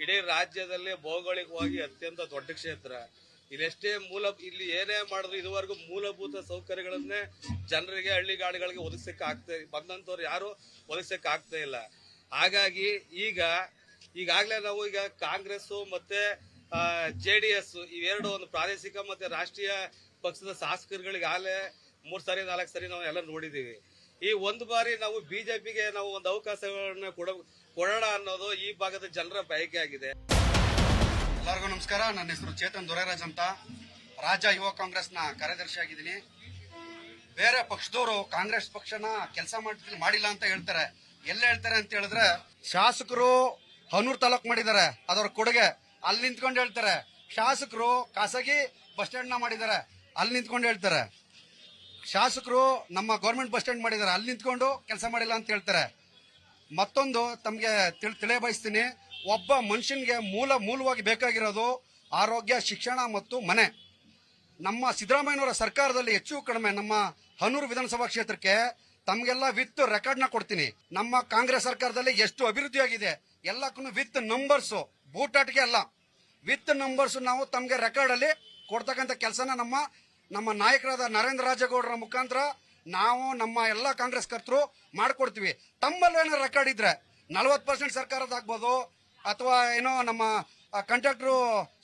ಇಡೀ ರಾಜ್ಯದಲ್ಲಿ ಭೌಗೋಳಿಕವಾಗಿ ಅತ್ಯಂತ ದೊಡ್ಡ ಕ್ಷೇತ್ರ. ಇಲ್ಲಿ ಏನೇ ಮಾಡಿದ್ರು ಇದುವರೆಗೂ ಮೂಲಭೂತ ಸೌಕರ್ಯಗಳನ್ನೇ ಜನರಿಗೆ, ಹಳ್ಳಿಗಾಡಿಗಳಿಗೆ ಬಂದಂತವ್ರು ಯಾರು ಒದಗಿಸಕ್ ಆಗ್ತಾ ಇಲ್ಲ. ಹಾಗಾಗಿ ಈಗಾಗಲೇ ನಾವು ಕಾಂಗ್ರೆಸ್ ಮತ್ತೆ JDS ಇವೆರಡು ಒಂದು ಪ್ರಾದೇಶಿಕ ಮತ್ತೆ ರಾಷ್ಟ್ರೀಯ ಪಕ್ಷದ ಶಾಸಕರುಗಳಿಗೆ ಆಗಲೇ 3 ಸಾರಿ 4 ಸಾರಿ ನಾವು ಎಲ್ಲ ನೋಡಿದೀವಿ. ಈ ಒಂದು ಬಾರಿ ನಾವು ಬಿಜೆಪಿಗೆ ನಾವು ಒಂದು ಅವಕಾಶಗಳನ್ನ ಕೊಡೋಣ ಅನ್ನೋದು ಈ ಭಾಗದ ಜನರ ಬಯಕೆ ಆಗಿದೆ. ಎಲ್ಲರಿಗೂ ನಮಸ್ಕಾರ. ನನ್ನ ಹೆಸರು ಚೇತನ್ ದೊರೆರಾಜ್ ಅಂತ, ರಾಜ್ಯ ಯುವ ಕಾಂಗ್ರೆಸ್ನ ಕಾರ್ಯದರ್ಶಿ ಆಗಿದ್ದೀನಿ. ಬೇರೆ ಪಕ್ಷದವರು ಕಾಂಗ್ರೆಸ್ ಪಕ್ಷನ ಕೆಲಸ ಮಾಡಿಲ್ಲ ಅಂತ ಹೇಳ್ತಾರೆ. ಎಲ್ಲ ಹೇಳ್ತಾರೆ ಅಂತ ಹೇಳಿದ್ರೆ, ಶಾಸಕರು ಹನೂರ್ ತಾಲೂಕ್ ಮಾಡಿದ್ದಾರೆ, ಅದರ ಕೊಡುಗೆ ಅಲ್ಲಿ ನಿಂತ್ಕೊಂಡು ಹೇಳ್ತಾರೆ. ಶಾಸಕರು ಖಾಸಗಿ ಬಸ್ ಸ್ಟ್ಯಾಂಡ್ ನ ಮಾಡಿದ್ದಾರೆ, ಅಲ್ಲಿ ನಿಂತ್ಕೊಂಡು ಹೇಳ್ತಾರೆ. ಶಾಸಕರು ನಮ್ಮ ಗೌರ್ಮೆಂಟ್ ಬಸ್ ಸ್ಟ್ಯಾಂಡ್ ಮಾಡಿದ್ದಾರೆ, ಅಲ್ಲಿ ನಿಂತ್ಕೊಂಡು ಕೆಲಸ ಮಾಡಿಲ್ಲ ಅಂತ ಹೇಳ್ತಾರೆ. ಮತ್ತೊಂದು ತಮಗೆ ತಿಳಿಯಬಯಸ್ತೀನಿ, ಒಬ್ಬ ಮನುಷ್ಯನಿಗೆ ಮೂಲವಾಗಿ ಬೇಕಾಗಿರೋದು ಆರೋಗ್ಯ, ಶಿಕ್ಷಣ ಮತ್ತು ಮನೆ. ನಮ್ಮ ಸಿದ್ದರಾಮಯ್ಯನವರ ಸರ್ಕಾರದಲ್ಲಿ ಹೆಚ್ಚು ಕಡಿಮೆ ನಮ್ಮ ಹನೂರು ವಿಧಾನಸಭಾ ಕ್ಷೇತ್ರಕ್ಕೆ ತಮಗೆಲ್ಲ ವಿತ್ ರೆಕಾರ್ಡ್ನ ಕೊಡ್ತೀನಿ. ನಮ್ಮ ಕಾಂಗ್ರೆಸ್ ಸರ್ಕಾರದಲ್ಲಿ ಎಷ್ಟು ಅಭಿವೃದ್ಧಿ ಆಗಿದೆ ಎಲ್ಲಕ್ಕೂ ವಿತ್ ನಂಬರ್ಸ್, ಬೂಟಾಟಿಗೆ ಅಲ್ಲ, ವಿತ್ ನಂಬರ್ಸ್ ನಾವು ತಮಗೆ ರೆಕಾರ್ಡ್ ಅಲ್ಲಿ ಕೊಡ್ತಕ್ಕಂಥ ಕೆಲಸನ ನಮ್ಮ ನಾಯಕರಾದ ನರೇಂದ್ರ ರಾಜೇಗೌಡರ ಮುಖಾಂತರ ನಾವು ನಮ್ಮ ಎಲ್ಲ ಕಾಂಗ್ರೆಸ್ ಕರ್ತರು ಮಾಡ್ಕೊಡ್ತೀವಿ. ತಮ್ಮಲ್ಲಿ ಏನೋ ರೆಕಾರ್ಡ್ ಇದ್ರೆ 40% ಸರ್ಕಾರದಾಗ್ಬೋದು, ಅಥವಾ ಏನೋ ನಮ್ಮ ಕಾಂಟ್ರಾಕ್ಟ್ರು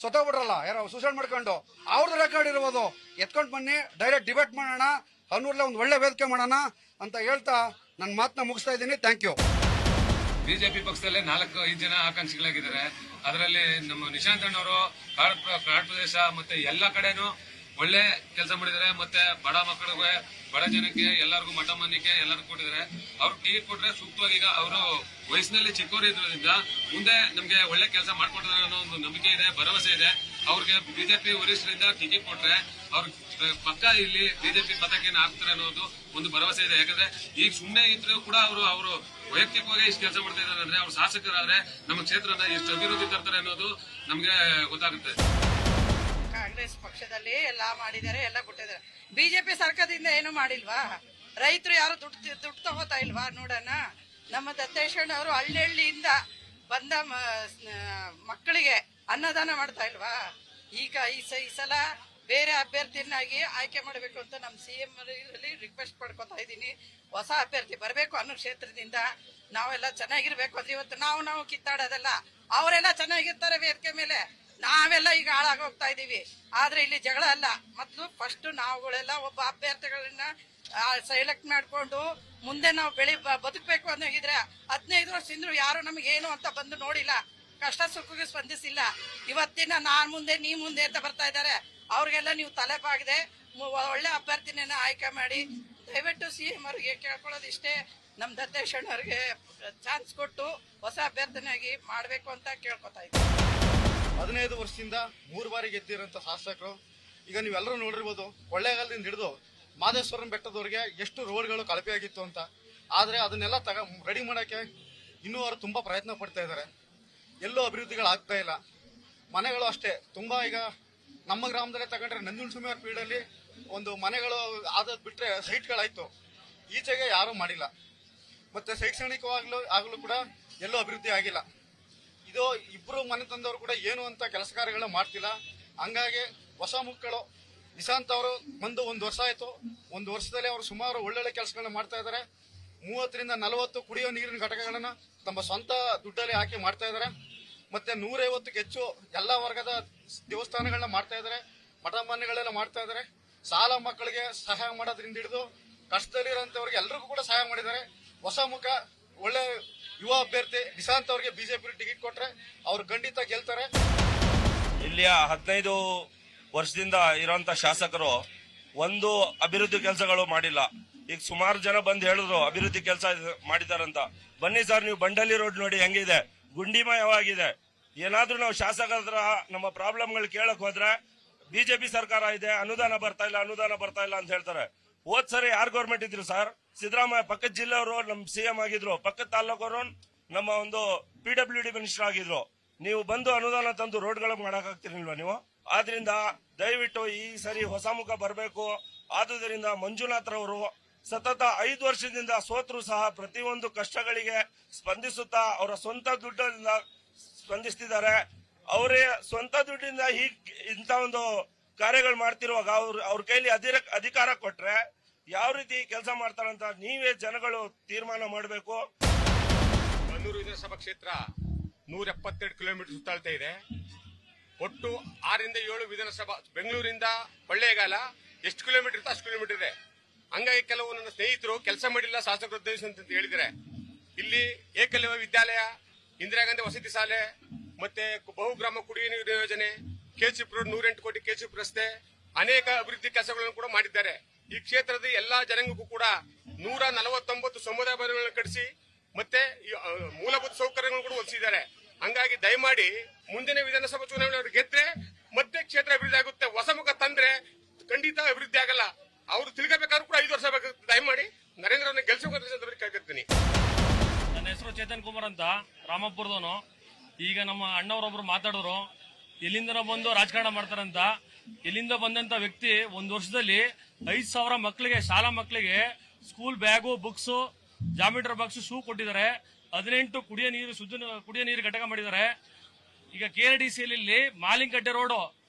ಸೊತ್ತೋಗ್ಬಿಡ್ರಲ್ಲ, ಯಾರೋ ಸೂಸೈಡ್ ಮಾಡ್ಕೊಂಡು ಅವ್ರದ್ದು ರೆಕಾರ್ಡ್ ಇರ್ಬೋದು, ಎತ್ಕೊಂಡು ಬನ್ನಿ, ಡೈರೆಕ್ಟ್ ಡಿಬೇಟ್ ಮಾಡೋಣ, ಹನ್ನೂರ್ಲೆ ಒಂದು ಒಳ್ಳೆ ವೇದಿಕೆ ಮಾಡೋಣ ಅಂತ ಹೇಳ್ತಾ ನನ್ನ ಮಾತನ್ನ ಮುಗಿಸ್ತಾ ಇದ್ದೀನಿ. Thank you. ಬಿಜೆಪಿ ಪಕ್ಷದಲ್ಲೇ 4-5 ಜನ ಆಕಾಂಕ್ಷಿಗಳಾಗಿದ್ದಾರೆ. ಅದರಲ್ಲಿ ನಮ್ಮ ನಿಶಾಂತ್ ಅಣ್ಣವರು ಕಾಡು ಪ್ರದೇಶ ಮತ್ತೆ ಎಲ್ಲ ಕಡೆನೂ ಒಳ್ಳೆ ಕೆಲಸ ಮಾಡಿದ್ದಾರೆ. ಮತ್ತೆ ಬಡ ಮಕ್ಕಳಿಗೆ, ಬಡ ಜನಕ್ಕೆ, ಎಲ್ಲರಿಗೂ ಮಠ ಮನೆಗೆ ಎಲ್ಲರಿಗೂ ಕೊಟ್ಟಿದ್ದಾರೆ. ಅವ್ರು ಟಿಕೆಟ್ ಕೊಟ್ರೆ ಸೂಕ್ತವಾಗಿ, ಈಗ ಅವರು ವಯಸ್ಸಿನಲ್ಲಿ ಚಿಕ್ಕವರು ಇದ್ರಿಂದ ಮುಂದೆ ನಮ್ಗೆ ಒಳ್ಳೆ ಕೆಲಸ ಮಾಡ್ಕೊಡ್ತಾರೆ ಅನ್ನೋ ಒಂದು ನಂಬಿಕೆ ಇದೆ, ಭರವಸೆ ಇದೆ. ಅವ್ರಿಗೆ ಬಿಜೆಪಿ ವರಿಷ್ಠರಿಂದ ಟಿಕೆಟ್ ಕೊಟ್ರೆ ಅವ್ರ ಪಕ್ಕ ಇಲ್ಲಿ ಬಿಜೆಪಿ ಪತಾಕೆನ ಹಾಕ್ತಾರೆ ಅನ್ನೋದು ಒಂದು ಭರವಸೆ ಇದೆ. ಯಾಕಂದ್ರೆ ಈಗ ಸುಮ್ಮನೆ ಇದ್ರು ಕೂಡ ಅವರು ವೈಯಕ್ತಿಕವಾಗಿ ಇಷ್ಟು ಕೆಲಸ ಮಾಡ್ತಾ ಇದ್ದಾರೆ ಅಂದ್ರೆ ಅವ್ರು ಶಾಸಕರಾದ್ರೆ ನಮ್ಮ ಕ್ಷೇತ್ರನ ಎಷ್ಟು ಅಭಿವೃದ್ಧಿ ತರ್ತಾರೆ ಅನ್ನೋದು ನಮ್ಗೆ ಗೊತ್ತಾಗುತ್ತೆ. ಕಾಂಗ್ರೆಸ್ ಪಕ್ಷದಲ್ಲಿ ಎಲ್ಲಾ ಮಾಡಿದ್ದಾರೆ, ಎಲ್ಲ ಕೊಟ್ಟಿದ್ದಾರೆ. ಬಿಜೆಪಿ ಸರ್ಕಾರದಿಂದ ಏನು ಮಾಡಿಲ್ವಾ? ರೈತರು ಯಾರು ದುಡ್ಡು ತಗೋತಾ ಇಲ್ವಾ? ನೋಡೋಣ. ನಮ್ಮ ದತ್ತೇಶಣ್ಣ ಅವರು ಹಳ್ಳಿಯಿಂದ ಬಂದ ಮಕ್ಕಳಿಗೆ ಅನ್ನದಾನ ಮಾಡ್ತಾ ಇಲ್ವಾ? ಈಗ ಈ ಸಲ ಬೇರೆ ಅಭ್ಯರ್ಥಿನಾಗಿ ಆಯ್ಕೆ ಮಾಡಬೇಕು ಅಂತ ನಮ್ಮ CM ರಿಕ್ವೆಸ್ಟ್ ಮಾಡ್ಕೊತಾ ಇದ್ದೀನಿ. ಹೊಸ ಅಭ್ಯರ್ಥಿ ಬರಬೇಕು ಅನ್ನೋ ಕ್ಷೇತ್ರದಿಂದ ನಾವೆಲ್ಲ ಚೆನ್ನಾಗಿರ್ಬೇಕು ಅಂದ್ರೆ ಇವತ್ತು ನಾವು ಕಿತ್ತಾಡೋದಲ್ಲ, ಅವರೆಲ್ಲ ಚೆನ್ನಾಗಿರ್ತಾರೆ ವೇದಿಕೆ ಮೇಲೆ, ನಾವೆಲ್ಲ ಈಗ ಹಾಳಾಗೋಗ್ತಾ ಇದೀವಿ. ಆದ್ರೆ ಇಲ್ಲಿ ಜಗಳ ಅಲ್ಲ. ಮೊದಲು ಫಸ್ಟ್ ನಾವುಗಳೆಲ್ಲ ಒಬ್ಬ ಅಭ್ಯರ್ಥಿಗಳನ್ನ ಸೆಲೆಕ್ಟ್ ಮಾಡ್ಕೊಂಡು ಮುಂದೆ ನಾವು ಬದುಕಬೇಕು ಅನ್ನೋಗಿದ್ರೆ 15 ವರ್ಷದಿಂದ ಯಾರು ನಮಗೇನು ಅಂತ ಬಂದು ನೋಡಿಲ್ಲ, ಕಷ್ಟ ಸುಖಕ್ಕೆ ಸ್ಪಂದಿಸಿಲ್ಲ. ಇವತ್ತಿನ ನಾನ್ ಮುಂದೆ ನೀ ಮುಂದೆ ಅಂತ ಬರ್ತಾ ಇದ್ದಾರೆ. ಅವ್ರಿಗೆಲ್ಲ ನೀವು ತಲೆ ಬಾಗದೆ ಒಳ್ಳೆ ಅಭ್ಯರ್ಥಿನ ಆಯ್ಕೆ ಮಾಡಿ ದಯವಿಟ್ಟು CM ಅವ್ರಿಗೆ ಕೇಳ್ಕೊಳ್ಳೋದು ಇಷ್ಟೇ, ನಮ್ ದತ್ತೇಶಣ್ಣವ್ರಿಗೆ ಚಾನ್ಸ್ ಕೊಟ್ಟು ಹೊಸ ಅಭ್ಯರ್ಥಿನಾಗಿ ಮಾಡ್ಬೇಕು ಅಂತ ಕೇಳ್ಕೊತಾ ಇದ್ದೀವಿ. 15 ವರ್ಷದಿಂದ 3 ಬಾರಿ ಗೆದ್ದಿರೋಂಥ ಶಾಸಕರು ಈಗ ನೀವೆಲ್ಲರೂ ನೋಡಿರ್ಬೋದು. ಕೊಳ್ಳೇಗಾಲದಿಂದ ಹಿಡಿದು ಮಾದೇಶ್ವರನ ಬೆಟ್ಟದವರೆಗೆ ಎಷ್ಟು ರೋಡ್ಗಳು ಕಳಪೆ ಆಗಿತ್ತು ಅಂತ. ಆದ್ರೆ ಅದನ್ನೆಲ್ಲ ರೆಡಿ ಮಾಡಕ್ಕೆ ಇನ್ನೂ ಅವರು ತುಂಬಾ ಪ್ರಯತ್ನ ಪಡ್ತಾ ಇದ್ದಾರೆ. ಎಲ್ಲೂ ಅಭಿವೃದ್ಧಿಗಳಾಗ್ತಾ ಇಲ್ಲ. ಮನೆಗಳು ಅಷ್ಟೇ ತುಂಬಾ. ಈಗ ನಮ್ಮ ಗ್ರಾಮದಲ್ಲೇ ತಗೊಂಡ್ರೆ ನಂಜುಂಡಸ್ವಾಮಿ ಫೀಲ್ಡಲ್ಲಿ ಒಂದು ಮನೆಗಳು ಆದದ್ ಬಿಟ್ರೆ ಸೈಟ್ಗಳಾಯ್ತು, ಈಚೆಗೆ ಯಾರೂ ಮಾಡಿಲ್ಲ. ಮತ್ತೆ ಶೈಕ್ಷಣಿಕವಾಗ್ಲೂ ಕೂಡ ಎಲ್ಲೂ ಅಭಿವೃದ್ಧಿ ಆಗಿಲ್ಲ. ಇದು ಇಬ್ರು ಮನೆ ತಂದವರು ಕೂಡ ಏನು ಅಂತ ಕೆಲಸ ಕಾರ್ಯಗಳನ್ನ ಮಾಡ್ತಿಲ್ಲ. ಹಂಗಾಗಿ ಹೊಸ ಮಕ್ಕಳು ನಿಶಾಂತ್ ಅವರು ಬಂದು 1 ವರ್ಷ ಆಯ್ತು. 1 ವರ್ಷದಲ್ಲಿ ಅವರು ಸುಮಾರು ಒಳ್ಳೊಳ್ಳೆ ಕೆಲಸಗಳನ್ನ ಮಾಡ್ತಾ ಇದ್ದಾರೆ. 30 ರಿಂದ 40 ಕುಡಿಯೋ ನೀರಿನ ಘಟಕಗಳನ್ನ ತಮ್ಮ ಸ್ವಂತ ದುಡ್ಡಲ್ಲಿ ಹಾಕಿ ಮಾಡ್ತಾ ಇದ್ದಾರೆ. ಮತ್ತೆ 150ಕ್ಕೂ ಹೆಚ್ಚು ಎಲ್ಲಾ ವರ್ಗದ ದೇವಸ್ಥಾನಗಳನ್ನ ಮಾಡ್ತಾ ಇದ್ದಾರೆ, ಮಠ ಮನೆಗಳೆಲ್ಲ ಮಾಡ್ತಾ ಇದ್ದಾರೆ. ಸಾಲ ಮಕ್ಕಳಿಗೆ ಸಹಾಯ ಮಾಡೋದ್ರಿಂದ ಹಿಡಿದು ಕಷ್ಟದಲ್ಲಿರೋಂಥವ್ರಿಗೆ ಎಲ್ರಿಗೂ ಕೂಡ ಸಹಾಯ ಮಾಡಿದ್ದಾರೆ. ಹೊಸ ಮುಖ ಒಳ್ಳೆ ಯುವ ಅಭ್ಯರ್ಥಿ ನಿಶಾಂತ್ ಅವ್ರಿಗೆ ಬಿಜೆಪಿ ಟಿಕೆಟ್ ಕೊಟ್ರೆ ಅವ್ರು ಖಂಡಿತ ಗೆಲ್ತಾರೆ. ಇಲ್ಲಿಯ 15 ವರ್ಷದಿಂದ ಇರೋಂತ ಶಾಸಕರು ಒಂದು ಅಭಿವೃದ್ಧಿ ಕೆಲಸಗಳು ಮಾಡಿಲ್ಲ. ಈಗ ಸುಮಾರು ಜನ ಬಂದು ಹೇಳಿದ್ರು ಅಭಿವೃದ್ಧಿ ಕೆಲಸ ಮಾಡಿದಾರಂತ. ಬನ್ನಿ ಸರ್, ನೀವು ಬಂಡಲಿ ರೋಡ್ ನೋಡಿ ಹೆಂಗಿದೆ, ಗುಂಡಿಮಯವಾಗಿದೆ. ಏನಾದ್ರೂ ನಾವು ಶಾಸಕರ ನಮ್ಮ ಪ್ರಾಬ್ಲಮ್ಗಳು ಕೇಳಕ್ ಹೋದ್ರೆ ಬಿಜೆಪಿ ಸರ್ಕಾರ ಇದೆ, ಅನುದಾನ ಬರ್ತಾ ಇಲ್ಲ ಅಂತ ಹೇಳ್ತಾರೆ. ಹೋದ್ ಸರಿ ಯಾರು ಗೌರ್ಮೆಂಟ್ ಇದ್ರು ಸರ್? ಸಿದ್ದರಾಮಯ್ಯ ಪಕ್ಕದ ಜಿಲ್ಲೆಯವರು ನಮ್ಮ CM ಆಗಿದ್ರು, ಪಕ್ಕದ ತಾಲೂಕವರು ನಮ್ಮ ಒಂದು PWD ಮಿನಿಸ್ಟರ್ ಆಗಿದ್ರು. ನೀವು ಬಂದು ಅನುದಾನ ತಂದು ರೋಡ್ಗಳು ಮಾಡಕ್ ಆಗ್ತಿರ್ಲಿಲ್ವಾ ನೀವು? ಆದ್ರಿಂದ ದಯವಿಟ್ಟು ಈ ಸರಿ ಹೊಸ ಮುಖ ಬರಬೇಕು. ಆದುದರಿಂದ ಮಂಜುನಾಥ್ ರವರು ಸತತ 5 ವರ್ಷದಿಂದ ಸೋತರು ಸಹ ಪ್ರತಿಯೊಂದು ಕಷ್ಟಗಳಿಗೆ ಸ್ಪಂದಿಸುತ್ತಾ ಅವರ ಸ್ವಂತ ದುಡ್ಡಿಂದ ಸ್ಪಂದಿಸ್ತಿದ್ದಾರೆ. ಅವರೇ ಸ್ವಂತ ದುಡ್ಡಿಂದ ಇಂಥ ಒಂದು ಕಾರ್ಯಗಳು ಮಾಡ್ತಿರುವಾಗ ಅವ್ರ ಕೈಲಿ ಅಧಿಕಾರ ಕೊಟ್ರೆ ಯಾವ ರೀತಿ ಕೆಲಸ ಮಾಡ್ತಾರಂತ ನೀವೇ ಜನಗಳು ತೀರ್ಮಾನ ಮಾಡಬೇಕು. ಬನ್ನೂರು ವಿಧಾನಸಭಾ ಕ್ಷೇತ್ರ 172 ಕಿಲೋಮೀಟರ್ ಸುತ್ತಾಳ್ತಾ ಇದೆ. ಒಟ್ಟು 6 ರಿಂದ 7 ವಿಧಾನಸಭಾ. ಬೆಂಗಳೂರಿಂದ ಕೊಳ್ಳೇಗಾಲ ಎಷ್ಟು ಕಿಲೋಮೀಟರ್ ಇರುತ್ತೆ ಅಷ್ಟು ಕಿಲೋಮೀಟರ್ ಇದೆ. ಹಂಗಾಗಿ ಕೆಲವು ನನ್ನ ಸ್ನೇಹಿತರು ಕೆಲಸ ಮಾಡಿಲ್ಲ ಶಾಸಕರ ಉದ್ದೇಶ ಅಂತ ಹೇಳಿದರೆ, ಇಲ್ಲಿ ಏಕಲವ್ಯ ವಿದ್ಯಾಲಯ, ಇಂದಿರಾ ಗಾಂಧಿ ವಸತಿ ಶಾಲೆ, ಮತ್ತೆ ಬಹುಗ್ರಾಮ ಕುಡಿಯುವ ನೀರು ಯೋಜನೆ, KCP ರೋಡ್ 108 ಕೋಟಿ KCP ರಸ್ತೆ, ಅನೇಕ ಅಭಿವೃದ್ಧಿ ಕೆಲಸಗಳನ್ನು ಕೂಡ ಮಾಡಿದ್ದಾರೆ. ಈ ಕ್ಷೇತ್ರದ ಎಲ್ಲಾ ಜನಾಂಗಕ್ಕೂ ಕೂಡ 149 ಸಮುದಾಯ ಭವನಗಳನ್ನು ಕಟ್ಟಿಸಿ ಮತ್ತೆ ಮೂಲಭೂತ ಸೌಕರ್ಯಗಳನ್ನು ಕೂಡ ಒದಗಿಸಿದ್ದಾರೆ. ಹಂಗಾಗಿ ದಯಮಾಡಿ ಮುಂದಿನ ವಿಧಾನಸಭಾ ಚುನಾವಣೆ ಗೆದ್ರೆ ಮತ್ತೆ ಕ್ಷೇತ್ರ ಅಭಿವೃದ್ಧಿ ಆಗುತ್ತೆ. ಹೊಸ ಮುಖ ತಂದ್ರೆ ಖಂಡಿತ ಅಭಿವೃದ್ಧಿ ಆಗಲ್ಲ. ಅವರು ತಿಳ್ಕೋಬೇಕಾದ್ರೂ ಕೂಡ 5 ವರ್ಷ ಬೇಕು. ದಯಮಾಡಿ ನರೇಂದ್ರ ಗೆಲ್ಸೋಕೆ ಕೇಳ್ಕೊತೀನಿ. ನನ್ನ ಹೆಸರು ಚೇತನ್ ಕುಮಾರ್ ಅಂತ, ರಾಮಪುರದವನು. ಈಗ ನಮ್ಮ ಅಣ್ಣವರೊಬ್ರು ಮಾತಾಡಿದ್ರು, ಎಲ್ಲಿಂದ ಬಂದು ರಾಜಕಾರಣ ಮಾಡ್ತಾರಂತ. ಎಲ್ಲಿಂದ ಬಂದಂತ ವ್ಯಕ್ತಿ 1 ವರ್ಷದಲ್ಲಿ 5,000 ಮಕ್ಕಳಿಗೆ, ಶಾಲಾ ಮಕ್ಕಳಿಗೆ school bag, books, geometry box, shoe ಕೊಟ್ಟಿದ್ದಾರೆ. 18 ಕುಡಿಯೋ ನೀರು ಘಟಕ ಮಾಡಿದ್ದಾರೆ. ಈಗ KRDCಯಲ್ಲಿ ಮಾಲಿಂಗಡ್ಡೆ ರೋಡು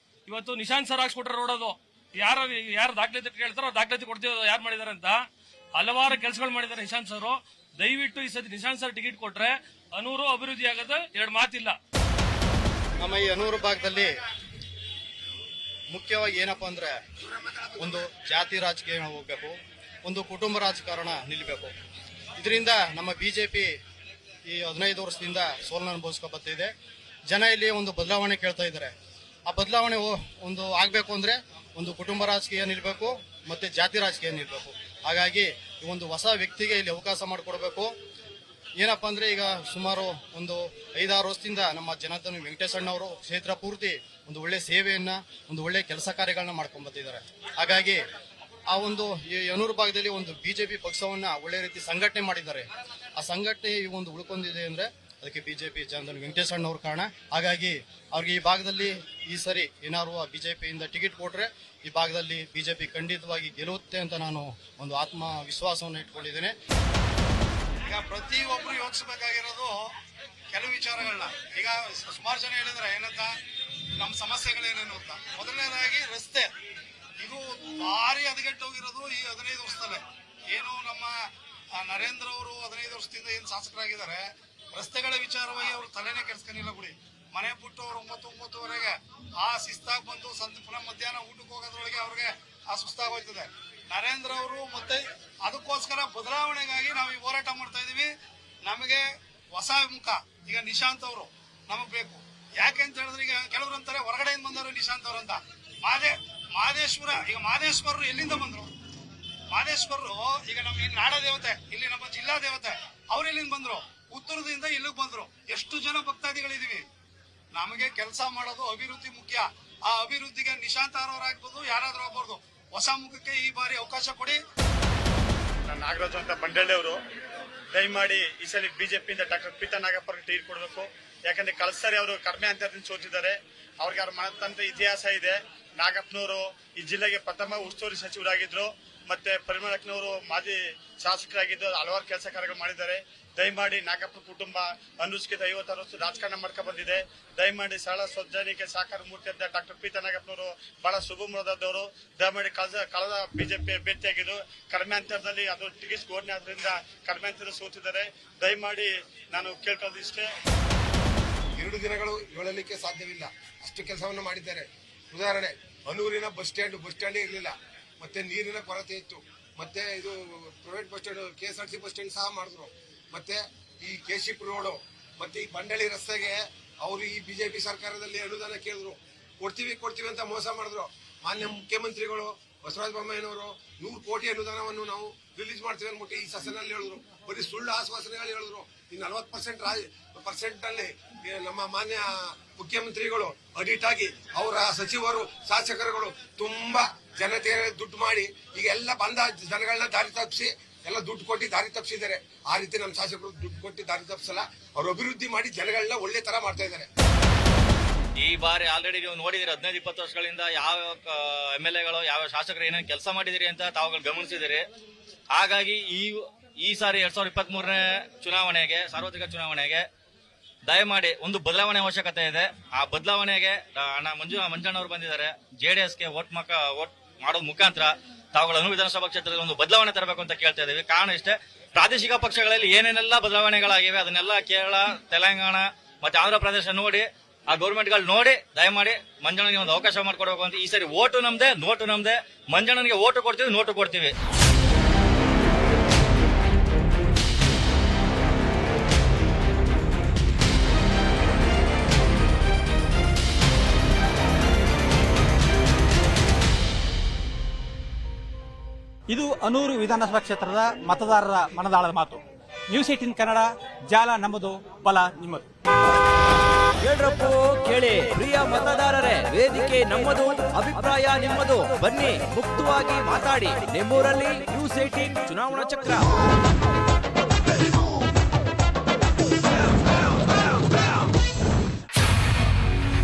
ಇವತ್ತು ನಿಶಾಂತ್ ಸರ್ ಹಾಕ್ಸ್ಕೊಟ್ರೆ ರೋಡ್ ಅದು. ಯಾರು ದಾಖಲಾತಿ ಕೇಳ್ತಾರೋ ದಾಖಲಾತಿ ಕೊಡ್ತೀವಿ, ಯಾರು ಮಾಡಿದಾರೆ ಅಂತ ಹಲವಾರು ಕೆಲಸಗಳು ಮಾಡಿದ್ದಾರೆ ನಿಶಾಂತ್ ಸರ್. ದಯವಿಟ್ಟು ಈ ಸತಿ ನಿಶಾಂತ್ ಸರ್ ಟಿಕೆಟ್ ಕೊಟ್ರೆ ಅನೂರು ಅಭಿವೃದ್ಧಿ ಆಗೋದು 2 ಮಾತಿಲ್ಲ. ನಮ್ಮ ಈ ಅನೂರು ಭಾಗದಲ್ಲಿ ಮುಖ್ಯವಾಗಿ ಏನಪ್ಪಾ ಅಂದ್ರೆ ಒಂದು ಜಾತಿ ರಾಜಕೀಯ ಹೋಗ್ಬೇಕು, ಒಂದು ಕುಟುಂಬ ರಾಜಕಾರಣ ನಿಲ್ಲಬೇಕು. ಇದರಿಂದ ನಮ್ಮ ಬಿಜೆಪಿ ಈ 15 ವರ್ಷದಿಂದ ಸೋಲನ್ನು ಅನುಭವಿಸ್ಕೊಂಡು ಬರ್ತಿದೆ. ಜನ ಇಲ್ಲಿ ಒಂದು ಬದಲಾವಣೆ ಕೇಳ್ತಾ ಇದ್ದಾರೆ. ಆ ಬದಲಾವಣೆ ಒಂದು ಆಗ್ಬೇಕು ಅಂದ್ರೆ ಒಂದು ಕುಟುಂಬ ರಾಜಕೀಯ ನಿಲ್ಬೇಕು ಮತ್ತೆ ಜಾತಿ ರಾಜಕೀಯ ನಿಲ್ಬೇಕು. ಹಾಗಾಗಿ ಈ ಒಂದು ಹೊಸ ವ್ಯಕ್ತಿಗೆ ಇಲ್ಲಿ ಅವಕಾಶ ಮಾಡಿಕೊಡ್ಬೇಕು. ಏನಪ್ಪಾ ಅಂದ್ರೆ ಈಗ ಸುಮಾರು ಒಂದು 5-6 ವರ್ಷದಿಂದ ನಮ್ಮ ಜನಾರ್ದನ್ ವೆಂಕಟೇಶಣ್ಣವರು ಕ್ಷೇತ್ರ ಪೂರ್ತಿ ಒಂದು ಒಳ್ಳೆ ಸೇವೆಯನ್ನ, ಒಂದು ಒಳ್ಳೆ ಕೆಲಸ ಕಾರ್ಯಗಳನ್ನ ಮಾಡ್ಕೊಂಡ್ ಬಂದಿದ್ದಾರೆ. ಹಾಗಾಗಿ ಆ ಒಂದು ಈ ಯನೂರು ಭಾಗದಲ್ಲಿ ಒಂದು ಬಿಜೆಪಿ ಪಕ್ಷವನ್ನ ಒಳ್ಳೆ ರೀತಿ ಸಂಘಟನೆ ಮಾಡಿದ್ದಾರೆ. ಆ ಸಂಘಟನೆ ಈ ಒಂದು ಉಳ್ಕೊಂಡಿದೆ ಅಂದ್ರೆ ಅದಕ್ಕೆ ಬಿಜೆಪಿ ಜನಾರ್ದನ್ ವೆಂಕಟೇಶಣ್ಣವ್ರ ಕಾರಣ. ಹಾಗಾಗಿ ಅವ್ರಿಗೆ ಈ ಭಾಗದಲ್ಲಿ ಈ ಸರಿ ಏನಾದ್ರು ಬಿಜೆಪಿಯಿಂದ ಟಿಕೆಟ್ ಕೊಟ್ರೆ ಈ ಭಾಗದಲ್ಲಿ ಬಿಜೆಪಿ ಖಂಡಿತವಾಗಿ ಗೆಲ್ಲುತ್ತೆ ಅಂತ ನಾನು ಒಂದು ಆತ್ಮವಿಶ್ವಾಸವನ್ನು ಇಟ್ಕೊಂಡಿದ್ದೇನೆ. ಈಗ ಪ್ರತಿಯೊಬ್ರು ಯೋಚಿಸಬೇಕಾಗಿರೋದು ಕೆಲವು ವಿಚಾರಗಳನ್ನ. ಈಗ ಸುಮಾರು ಜನ ಹೇಳಿದ್ರೆ ಏನಂತ, ನಮ್ಮ ಸಮಸ್ಯೆಗಳೇನೇನು ಅಂತ. ಮೊದಲನೇದಾಗಿ ರಸ್ತೆ, ಇದು ಭಾರಿ ಹದಗೆಟ್ಟು ಹೋಗಿರೋದು ಈ 15 ವರ್ಷದಲ್ಲೇ. ಏನು ನಮ್ಮ ನರೇಂದ್ರ ಅವರು 15 ವರ್ಷದಿಂದ ಏನ್ ಶಾಸಕರಾಗಿದ್ದಾರೆ, ರಸ್ತೆಗಳ ವಿಚಾರವಾಗಿ ಅವರು ತಲೆನೇ ಕೆಡ್ಸ್ಕೊಂಡಿಲ್ಲ ಬಿಡಿ. ಮನೆ ಬಿಟ್ಟು ಅವ್ರು 9-9:30ವರೆಗೆ ಆ ಶಿಸ್ತಾಗಿ ಬಂದು ಪುನಃ ಮಧ್ಯಾಹ್ನ ಊಟಕ್ಕೆ ಹೋಗೋದ್ರೊಳಗೆ ಅವ್ರಿಗೆ ಆ ಸುಸ್ತಾಗೋಯ್ತದೆ. ನರೇಂದ್ರ ಅವರು ಮತ್ತೆ ಅದಕ್ಕೋಸ್ಕರ ಬದಲಾವಣೆಗಾಗಿ ನಾವು ಈ ಹೋರಾಟ ಮಾಡ್ತಾ ಇದೀವಿ. ನಮಗೆ ಹೊಸ ಮುಖ, ಈಗ ನಿಶಾಂತ್ ಅವರು ನಮಗ್ ಬೇಕು. ಯಾಕೆ ಅಂತ ಹೇಳಿದ್ರೆ ಈಗ ಕೆಲವರು ಅಂತಾರೆ ಹೊರಗಡೆಯಿಂದ ಬಂದವರು ನಿಶಾಂತ್ ಅವರು ಅಂತ. ಮಾದೇಶ್ವರ, ಈಗ ಮಾದೇಶ್ವರರು ಎಲ್ಲಿಂದ ಬಂದ್ರು? ಮಾದೇಶ್ವರರು ಈಗ ನಮ್ಮ ಇಲ್ಲಿ ನಾಡ ದೇವತೆ, ಇಲ್ಲಿ ನಮ್ಮ ಜಿಲ್ಲಾ ದೇವತೆ, ಅವ್ರು ಎಲ್ಲಿಂದ ಬಂದ್ರು? ಉತ್ತರದಿಂದ ಇಲ್ಲಿಗೆ ಬಂದ್ರು. ಎಷ್ಟು ಜನ ಭಕ್ತಾದಿಗಳಿದೀವಿ. ನಮಗೆ ಕೆಲಸ ಮಾಡೋದು ಅಭಿವೃದ್ಧಿ ಮುಖ್ಯ. ಆ ಅಭಿವೃದ್ಧಿಗೆ ನಿಶಾಂತ್ ಅವರಾಗ್ಬೋದು, ಯಾರಾದ್ರೂ ಆಗ್ಬೋದು. ಹೊಸ ಮುಖಕ್ಕೆ ಈ ಬಾರಿ ಅವಕಾಶ ಕೊಡಿ. ನಾಗರಾಜು ಅಂತ ಬಂಡಳ್ಳಿ ಅವರು ದಯಮಾಡಿ ಈ ಸಲ ಬಿಜೆಪಿಯಿಂದ ಡಾಕ್ಟರ್ ಪೀತಾ ನಾಗಪ್ಪ ಟಿಕೆಟ್ ಕೊಡಬೇಕು. ಯಾಕಂದ್ರೆ ಕಳೆದ ಸಾರಿ ಅವರು ಕಡಿಮೆ ಅಂತರದಿಂದ ಸೋತಿದ್ದಾರೆ. ಅವ್ರಿಗೆ ಅವ್ರ ಮನತಂತ್ರ ಇತಿಹಾಸ ಇದೆ. ನಾಗಪ್ಪನವರು ಈ ಜಿಲ್ಲೆಗೆ ಪ್ರಥಮ ಉಸ್ತುವಾರಿ ಸಚಿವರಾಗಿದ್ರು. ಮತ್ತೆ ಪರಿಮಳಕ್ನವರು ಮಾಜಿ ಶಾಸಕರಾಗಿದ್ದು ಹಲವಾರು ಕೆಲಸ ಕಾರ್ಯಗಳು ಮಾಡಿದ್ದಾರೆ. ದಯಮಾಡಿ ನಾಗಪ್ಪ ಕುಟುಂಬ ಅನುಷ್ಠಿತ 56 ವರ್ಷ ರಾಜಕಾರಣ ಮಾಡ್ಕೊ ಬಂದಿದೆ. ದಯಮಾಡಿ ಸರಳ ಸ್ವಜನಿಕೆ ಸಾಕಾರ ಮೂರ್ತಿ ಅಂತ ಡಾಕ್ಟರ್ ಪೀತಾ ನಾಗಪ್ಪನವರು ಬಹಳ ಶುಭ ಮುಖದವರು. ದಯಮಾಡಿ ಕಳೆದ ಬಿಜೆಪಿ ಅಭ್ಯರ್ಥಿಯಾಗಿದ್ದು ಕಡಿಮೆ ಅಂತರದಲ್ಲಿ ಅದು ಟಿಕೆಟ್ ಘೋಷಣೆ ಆದ್ರಿಂದ ಕಡಿಮೆ ಅಂತರದಲ್ಲಿ ಸೋತಿದ್ದಾರೆ. ದಯಮಾಡಿ ನಾನು ಕೇಳ್ಕೊಳ್ಳೋದಿಷ್ಟೇ, 2 ದಿನಗಳು ಹೇಳಲಿಕ್ಕೆ ಸಾಧ್ಯವಿಲ್ಲ, ಅಷ್ಟು ಕೆಲಸವನ್ನು ಮಾಡಿದ್ದಾರೆ. ಉದಾಹರಣೆ, ಅನೂರಿನ ಬಸ್ ಸ್ಟ್ಯಾಂಡ್ ಇರಲಿಲ್ಲ, ಮತ್ತೆ ನೀರಿನ ಕೊರತೆ ಇತ್ತು, ಮತ್ತೆ ಇದು private bus stand KSRTC bus stand ಸಹ ಮಾಡಿದ್ರು. ಮತ್ತೆ ಈ ಕೇಶಿಪುರ ರೋಡು ಮತ್ತೆ ಈ ಬಂಡಳಿ ರಸ್ತೆಗೆ ಅವರು ಈ ಬಿಜೆಪಿ ಸರ್ಕಾರದಲ್ಲಿ ಅನುದಾನ ಕೇಳಿದ್ರು. ಕೊಡ್ತೀವಿ ಅಂತ ಮೋಸ ಮಾಡಿದ್ರು. ಮಾನ್ಯ ಮುಖ್ಯಮಂತ್ರಿಗಳು ಬಸವರಾಜ ಬೊಮ್ಮಾಯಿನವರು 100 ಕೋಟಿ ಅನುದಾನವನ್ನು ನಾವು ರಿಲೀಸ್ ಮಾಡ್ತೀವಿ ಅಂದ್ಬಿಟ್ಟು ಈ ಸೆಷನಲ್ಲಿ ಹೇಳಿದ್ರು. ಬರೀ ಸುಳ್ಳು ಆಶ್ವಾಸನೆಗಳು ಹೇಳಿದ್ರು. ಈ 40% ನಲ್ಲಿ ನಮ್ಮ ಮಾನ್ಯ ಮುಖ್ಯಮಂತ್ರಿಗಳು ಅಡಿಟ್ ಆಗಿ ಅವರ ಸಚಿವರು ಶಾಸಕರುಗಳು ತುಂಬಾ ಜನತೆ ದುಡ್ಡು ಮಾಡಿ ಈಗ ಎಲ್ಲ ಬಂದ ಜನಗಳನ್ನ ದಾರಿ ತಪ್ಪಿಸಿ ಎಲ್ಲ ದುಡ್ಡು ಕೊಟ್ಟು ದಾರಿ ತಪ್ಪಿಸಿದ್ದಾರೆ. ಆ ರೀತಿ ನಮ್ಮ ಶಾಸಕರು ದುಡ್ಡು ಕೊಟ್ಟು ದಾರಿ ತಪ್ಪಿಸಲ್ಲ, ಅವರು ಅಭಿವೃದ್ಧಿ ಮಾಡಿ ಜನಗಳನ್ನ ಒಳ್ಳೆ ತರ ಮಾಡ್ತಾ ಇದ್ದಾರೆ. ಈ ಬಾರಿ ಆಲ್ರೆಡಿ ನೀವು ನೋಡಿದಿರಿ, 15-20 ವರ್ಷಗಳಿಂದ ಯಾವ MLAಗಳು ಯಾವ ಶಾಸಕರು ಏನೇನು ಕೆಲಸ ಮಾಡಿದಿರಿ ಅಂತ ತಾವುಗಳು ಗಮನಿಸಿದಿರಿ. ಹಾಗಾಗಿ ಈ ಸಾರಿ 2023ನೇ ಚುನಾವಣೆಗೆ, ಸಾರ್ವತ್ರಿಕ ಚುನಾವಣೆಗೆ ದಯಮಾಡಿ ಒಂದು ಬದಲಾವಣೆ ಅವಶ್ಯಕತೆ ಇದೆ. ಆ ಬದಲಾವಣೆಗೆ ಮಂಜಣ್ಣವರು ಬಂದಿದ್ದಾರೆ. JDSಗೆ ವೋಟ್ ಮಾಡೋದ್ ಮುಖಾಂತರ ತಾವುಗಳು ಅನೂರು ವಿಧಾನಸಭಾ ಕ್ಷೇತ್ರದಲ್ಲಿ ಒಂದು ಬದಲಾವಣೆ ತರಬೇಕು ಅಂತ ಕೇಳ್ತಾ ಇದ್ದೀವಿ. ಕಾರಣ ಇಷ್ಟೇ, ಪ್ರಾದೇಶಿಕ ಪಕ್ಷಗಳಲ್ಲಿ ಏನೇನೆಲ್ಲ ಬದಲಾವಣೆಗಳಾಗಿವೆ ಅದನ್ನೆಲ್ಲ ಕೇರಳ, ತೆಲಂಗಾಣ ಮತ್ತೆ ಆಂಧ್ರ ಪ್ರದೇಶ ನೋಡಿ, ಆ ಗೌರ್ಮೆಂಟ್ಗಳು ನೋಡಿ ದಯಮಾಡಿ ಮಂಜಣ್ಣನಿಗೆ ಒಂದು ಅವಕಾಶ ಮಾಡಿಕೊಡ್ಬೇಕು ಅಂತ. ಈ ಸರಿ ಓಟು ನಮ್ದೆ, ನೋಟು ನಮ್ದೆ. ಮಂಜಣ್ಣನಿಗೆ ಓಟು ಕೊಡ್ತೀವಿ, ನೋಟು ಕೊಡ್ತೀವಿ. ಇದು ಅನೂರು ವಿಧಾನಸಭಾ ಕ್ಷೇತ್ರದ ಮತದಾರರ ಮನದಾಳದ ಮಾತು. ನ್ಯೂಸ್ 18 ಕನ್ನಡ, ಜಾಲ ನಮ್ಮದು, ಬಲ ನಿಮ್ಮದು. ಕೇಳ್ರಪ್ಪು ಕೇಳಿ ಪ್ರಿಯ ಮತದಾರರೇ, ವೇದಿಕೆ ನಮ್ಮದು, ಅಭಿಪ್ರಾಯ ನಿಮ್ಮದು. ಬನ್ನಿ ಮುಕ್ತವಾಗಿ ಮಾತಾಡಿ. ನಿಮ್ಮೂರಲ್ಲಿ ನ್ಯೂಸ್ 18 ಚುನಾವಣಾ ಚಕ್ರ.